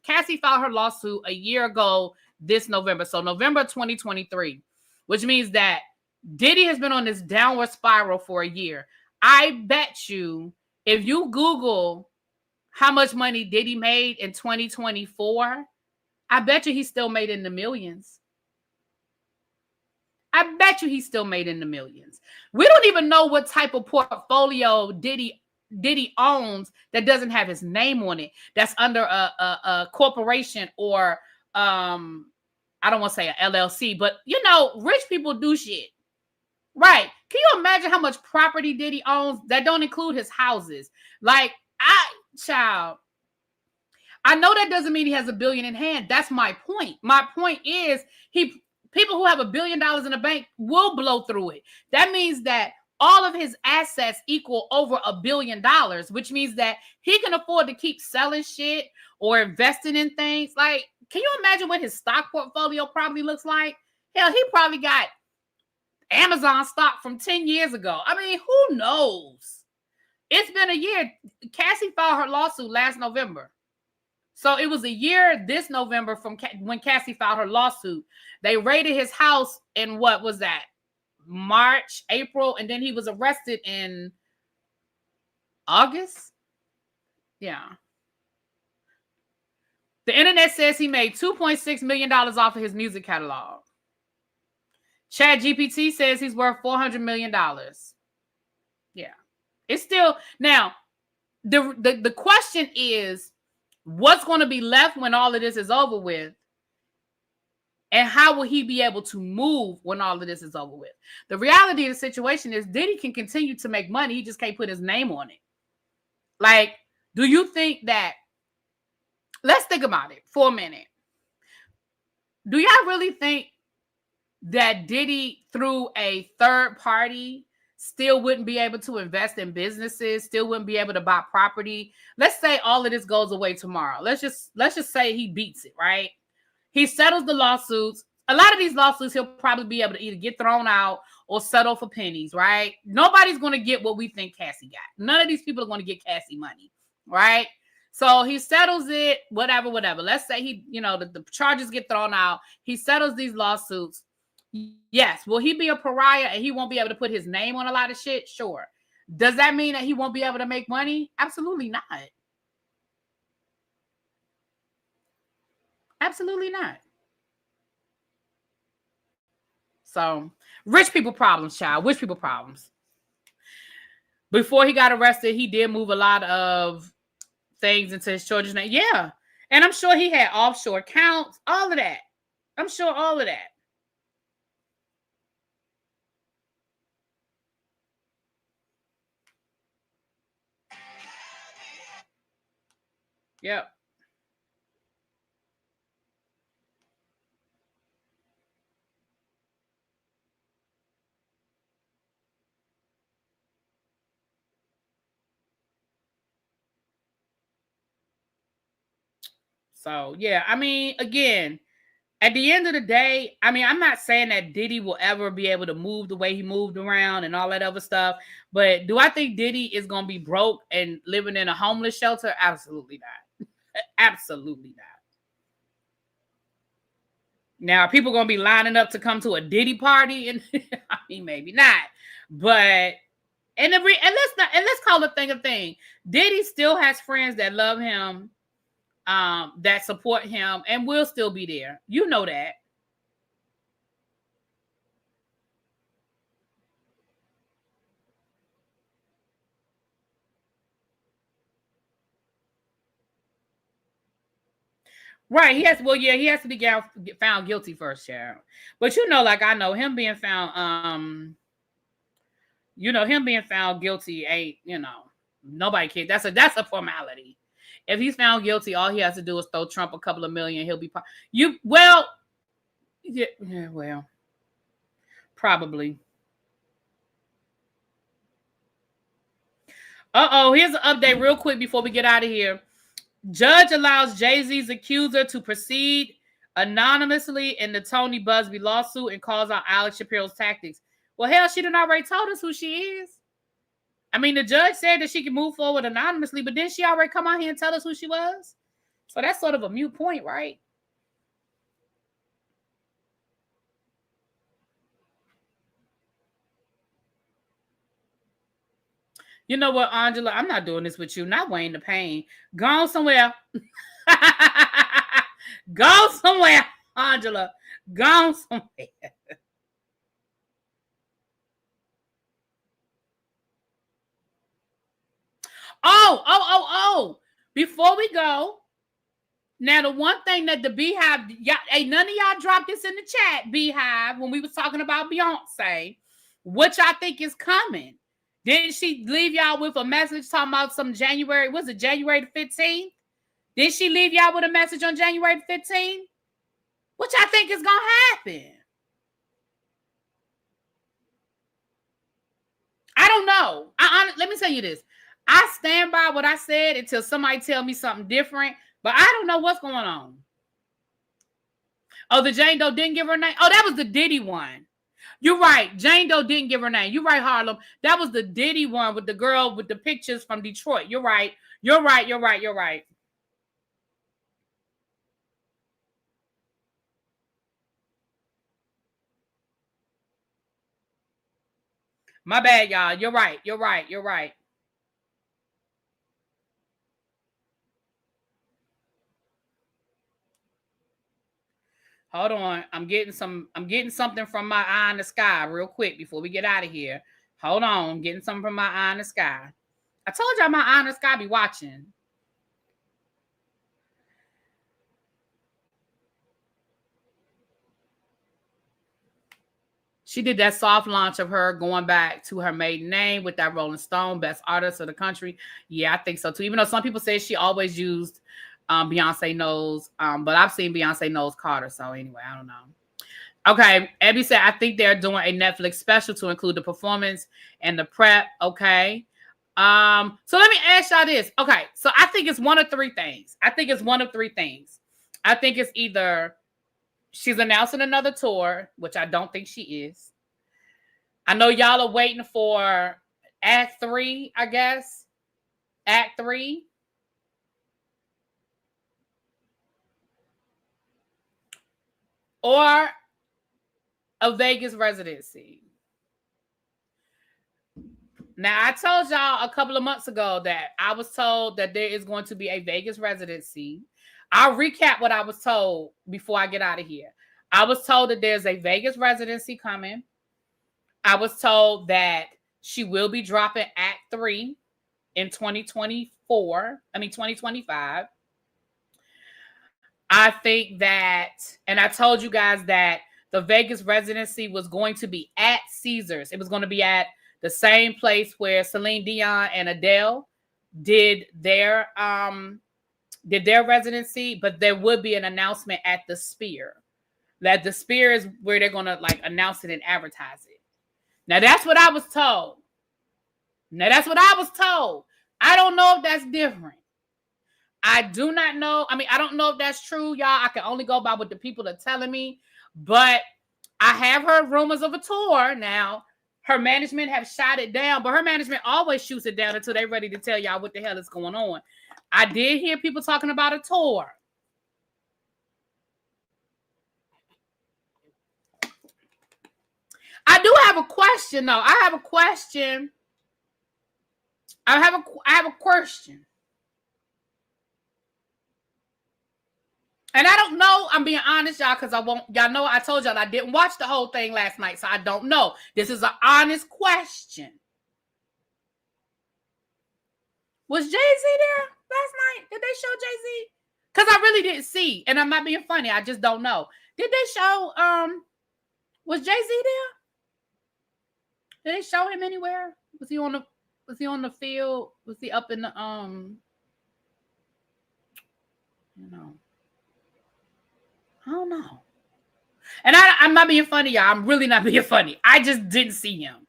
Cassie filed her lawsuit a year ago this November. So November 2023, which means that Diddy has been on this downward spiral for a year. I bet you if you Google how much money Diddy made in 2024, I bet you he still made in the millions. I bet you he still made in the millions. We don't even know what type of portfolio Diddy owns that doesn't have his name on it. That's under a corporation or I don't want to say an LLC, but you know, rich people do shit. Right. Can you imagine how much property Diddy owns that don't include his houses? Like, child, I know that doesn't mean he has $1 billion in hand. That's my point. My point is people who have $1 billion in the bank will blow through it. That means that all of his assets equal over $1 billion, which means that he can afford to keep selling shit or investing in things. Like, can you imagine what his stock portfolio probably looks like? Hell, he probably got Amazon stock from 10 years ago. I mean, who knows? It's been a year. Cassie filed her lawsuit last November. So it was a year this November from when Cassie filed her lawsuit. They raided his house in what was that? March, April, and then he was arrested in August. Yeah. The internet says he made $2.6 million off of his music catalog. ChatGPT says he's worth $400 million. Yeah. It's still, now, the question is, what's going to be left when all of this is over with? And how will he be able to move when all of this is over with? The reality of the situation is Diddy can continue to make money. He just can't put his name on it. Like, do you think that, let's think about it for a minute. Do y'all really think that Diddy, through a third party, still wouldn't be able to invest in businesses, still wouldn't be able to buy property? Let's say all of this goes away tomorrow. Let's just say he beats it, right? He settles the lawsuits. A lot of these lawsuits, he'll probably be able to either get thrown out or settle for pennies, right? Nobody's going to get what we think Cassie got. None of these people are going to get Cassie money, right? So he settles it, whatever. Let's say the charges get thrown out. He settles these lawsuits. Yes. Will he be a pariah and he won't be able to put his name on a lot of shit? Sure. Does that mean that he won't be able to make money? Absolutely not. Absolutely not. So, rich people problems, child. Rich people problems. Before he got arrested, he did move a lot of things into his children's name. Yeah. And I'm sure he had offshore accounts, all of that. I'm sure all of that. Yep. So yeah, I mean, again, at the end of the day, I mean, I'm not saying that Diddy will ever be able to move the way he moved around and all that other stuff, but do I think Diddy is going to be broke and living in a homeless shelter? Absolutely not. Absolutely not. Now, are people going to be lining up to come to a Diddy party? And I mean, maybe not. But let's call the thing a thing. Diddy still has friends that love him, that support him, and will still be there. You know that. Right. He has, well, yeah, he has to be found guilty first, Sharon. But you know, like I know him being found, him being found guilty ain't, nobody cares. That's a formality. If he's found guilty, all he has to do is throw Trump a couple of million. He'll be well, probably. Here's an update real quick before we get out of here. Judge allows Jay-Z's accuser to proceed anonymously in the Tony Busby lawsuit and calls out Alex Shapiro's tactics. Well, hell, she done already told us who she is. I mean, the judge said that she can move forward anonymously, but didn't she already come out here and tell us who she was? So that's sort of a moot point, right? You know what, Angela? I'm not doing this with you. Not Wayne the Pain. Go somewhere. Go somewhere, Angela. Go somewhere. Oh. Before we go, now the one thing that the Beehive, none of y'all dropped this in the chat, Beehive, when we was talking about Beyonce, which I think is coming. Didn't she leave y'all with a message talking about some January? Was it January the 15th? Did she leave y'all with a message on January the 15th? Which I think is going to happen. I don't know. Let me tell you this. I stand by what I said until somebody tell me something different, but I don't know what's going on. Oh, the Jane Doe didn't give her name? Oh, that was the Diddy one. You're right. Jane Doe didn't give her name. You're right, Harlem. That was the Diddy one with the girl with the pictures from Detroit. You're right. You're right. My bad, y'all. You're right. Hold on. I'm getting something from my eye in the sky real quick before we get out of here. Hold on. I'm getting something from my eye in the sky. I told y'all my eye in the sky be watching. She did that soft launch of her going back to her maiden name with that Rolling Stone Best Artist of the Country. Yeah, I think so too. Even though some people say she always used Beyonce Knows, but I've seen Beyonce Knows Carter. So anyway, I don't know. Okay, Abby said, I think they're doing a Netflix special to include the performance and the prep. Okay. So let me ask y'all this. Okay, so I think it's one of three things. I think it's either she's announcing another tour, which I don't think she is. I know y'all are waiting for Act 3, I guess. Act 3. Or a Vegas residency. Now, I told y'all a couple of months ago that I was told that there is going to be a Vegas residency. I'll recap what I was told before I get out of here. I was told that there's a Vegas residency coming. I was told that she will be dropping Act 3 in 2025. I think that, and I told you guys that the Vegas residency was going to be at Caesars. It was going to be at the same place where Celine Dion and Adele did their residency, but there would be an announcement at the Sphere. That the Sphere is where they're going to like announce it and advertise it. Now that's what I was told. I don't know if that's different. I do not know. I mean, I don't know if that's true, y'all. I can only go by what the people are telling me. But I have heard rumors of a tour. Now, her management have shot it down, but her management always shoots it down until they're ready to tell y'all what the hell is going on. I did hear people talking about a tour. I do have a question, though. I have a question. I have a question. And I don't know. I'm being honest, y'all, because y'all know I told y'all I didn't watch the whole thing last night, so I don't know. This is an honest question. Was Jay-Z there last night? Did they show Jay-Z? Because I really didn't see, and I'm not being funny. I just don't know. Did they show? Was Jay-Z there? Did they show him anywhere? Was he on the field? Was he up in the You know, I don't know. And I'm not being funny, y'all. I'm really not being funny. I just didn't see him.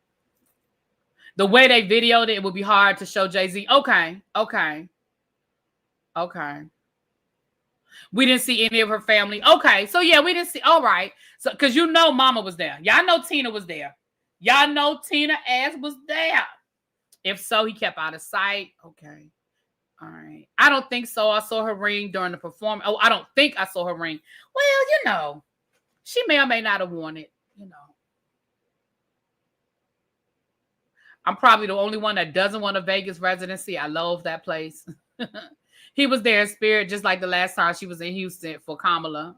The way they videoed it, it would be hard to show Jay-Z. Okay. We didn't see any of her family. Okay. So, yeah, we didn't see. All right. So, because you know Mama was there. Y'all know Tina was there. Y'all know Tina ass was there. If so, he kept out of sight. Okay. All right. I don't think so. I saw her ring during the performance. Oh, I don't think I saw her ring. Well, she may or may not have worn it. I'm probably the only one that doesn't want a Vegas residency. I love that place. He was there in spirit, just like the last time she was in Houston for Kamala.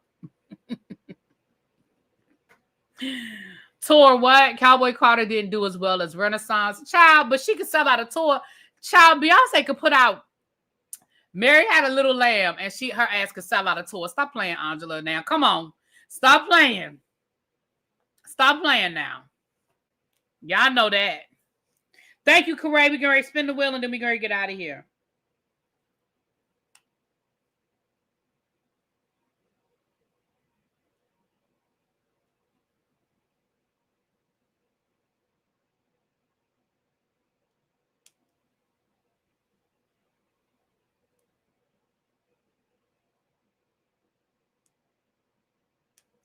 Tour what? Cowboy Carter didn't do as well as Renaissance. Child, but she could sell out a tour. Child, Beyonce could put out Mary Had a Little Lamb, and her ass could sell out a tour. Stop playing, Angela, now. Come on. Stop playing. Stop playing now. Y'all know that. Thank you, Corey. We're going to spin the wheel, and then we're going to get out of here.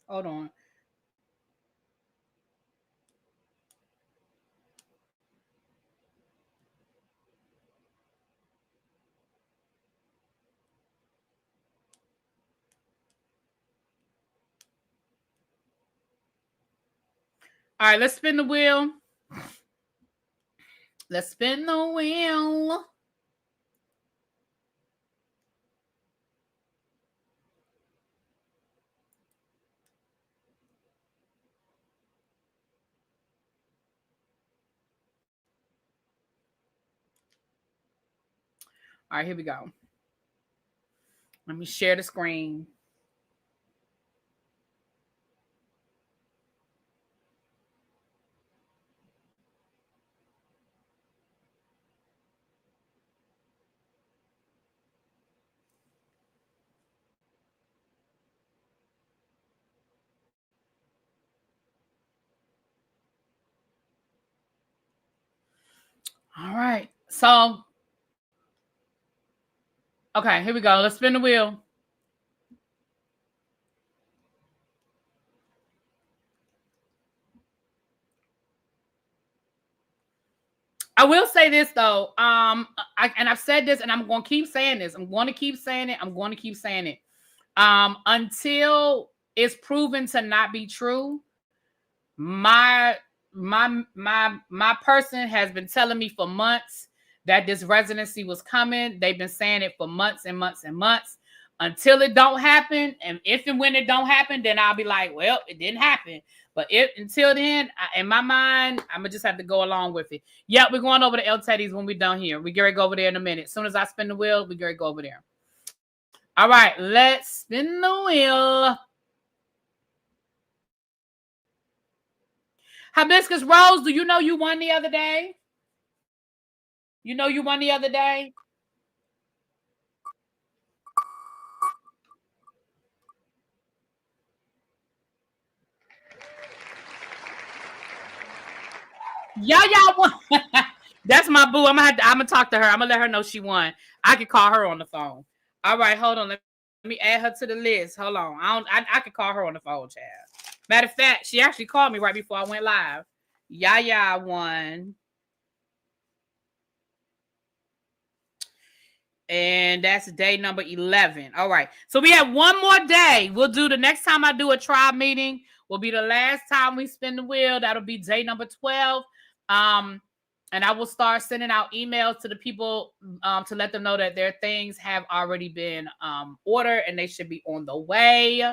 Hold on. All right, let's spin the wheel. Let's spin the wheel. All right, here we go. Let me share the screen. All right. So, okay, here we go. Let's spin the wheel. I will say this though. I've said this, and I'm going to keep saying this. I'm going to keep saying it. Until it's proven to not be true. My person has been telling me for months that this residency was coming. They've been saying it for months and months and months. Until it don't happen, and if and when it don't happen, then I'll be like, well, it didn't happen. But until then, in my mind, I'm going to just have to go along with it. Yep, we're going over to El Teddy's when we're done here. We're going to go over there in a minute. As soon as I spin the wheel, we're going to go over there. All right, let's spin the wheel. Hibiscus Rose, do you know you won the other day? You know you won the other day? Y'all won. That's my boo. I'm gonna talk to her. I'm gonna let her know she won. I can call her on the phone. All right, hold on. Let me add her to the list. Hold on. I can call her on the phone, child. Matter of fact, she actually called me right before I went live. Yaya won. And that's day number 11. All right. So we have one more day. We'll do the next time I do a tribe meeting. Will be the last time we spin the wheel. That'll be day number 12. And I will start sending out emails to the people to let them know that their things have already been ordered and they should be on the way.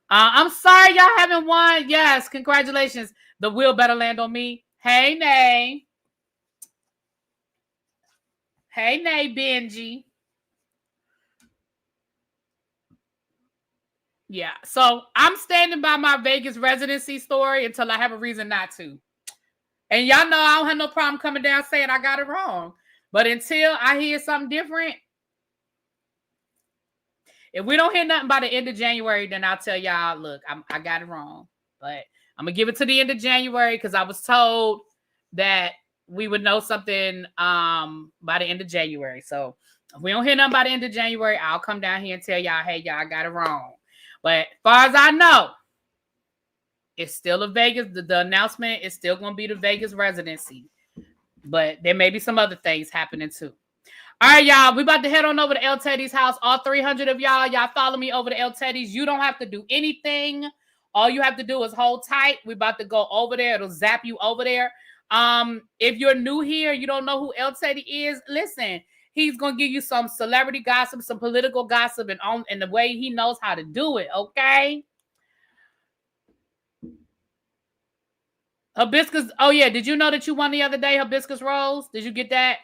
I'm sorry y'all haven't won. Yes, congratulations. The wheel better land on me. Hey, Nay. Hey, Nay, Benji. Yeah, so I'm standing by my Vegas residency story until I have a reason not to. And y'all know I don't have no problem coming down saying I got it wrong. But until I hear something different, if we don't hear nothing by the end of January, then I'll tell y'all, look, I got it wrong. But I'm going to give it to the end of January because I was told that we would know something by the end of January. So if we don't hear nothing by the end of January, I'll come down here and tell y'all, hey, y'all got it wrong. But as far as I know, it's still a Vegas. The announcement is still going to be the Vegas residency. But there may be some other things happening too. All right, y'all. We about to head on over to El Teddy's house. All 300 of y'all follow me over to El Teddy's. You don't have to do anything. All you have to do is hold tight. We're about to go over there. It'll zap you over there. If you're new here, you don't know who El Teddy is, listen. He's going to give you some celebrity gossip, some political gossip, and the way he knows how to do it, okay? Hibiscus. Oh, yeah. Did you know that you won the other day, Hibiscus Rose? Did you get that?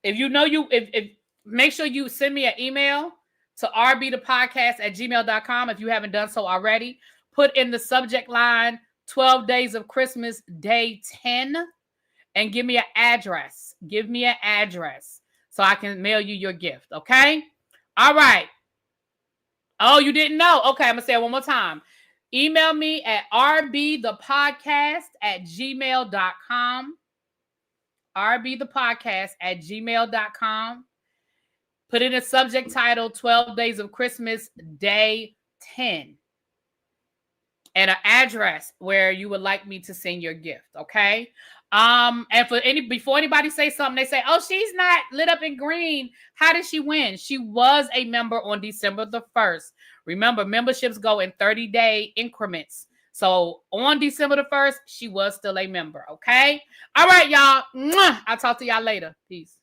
If you know if make sure you send me an email to ReallyBthePodcast@gmail.com if you haven't done so already. Put in the subject line 12 Days of Christmas, Day 10. And give me an address. Give me an address so I can mail you your gift, okay? All right. Oh, you didn't know? Okay, I'm going to say it one more time. Email me at ReallyBthePodcast@gmail.com. ReallyBthePodcast@gmail.com. Put in a subject title, 12 Days of Christmas, Day 10. And an address where you would like me to send your gift, okay? And before anybody say something, they say, oh, she's not lit up in green. How did she win? She was a member on December the 1st. Remember, memberships go in 30-day increments. So on December the 1st, she was still a member, okay? All right, y'all. I'll talk to y'all later. Peace.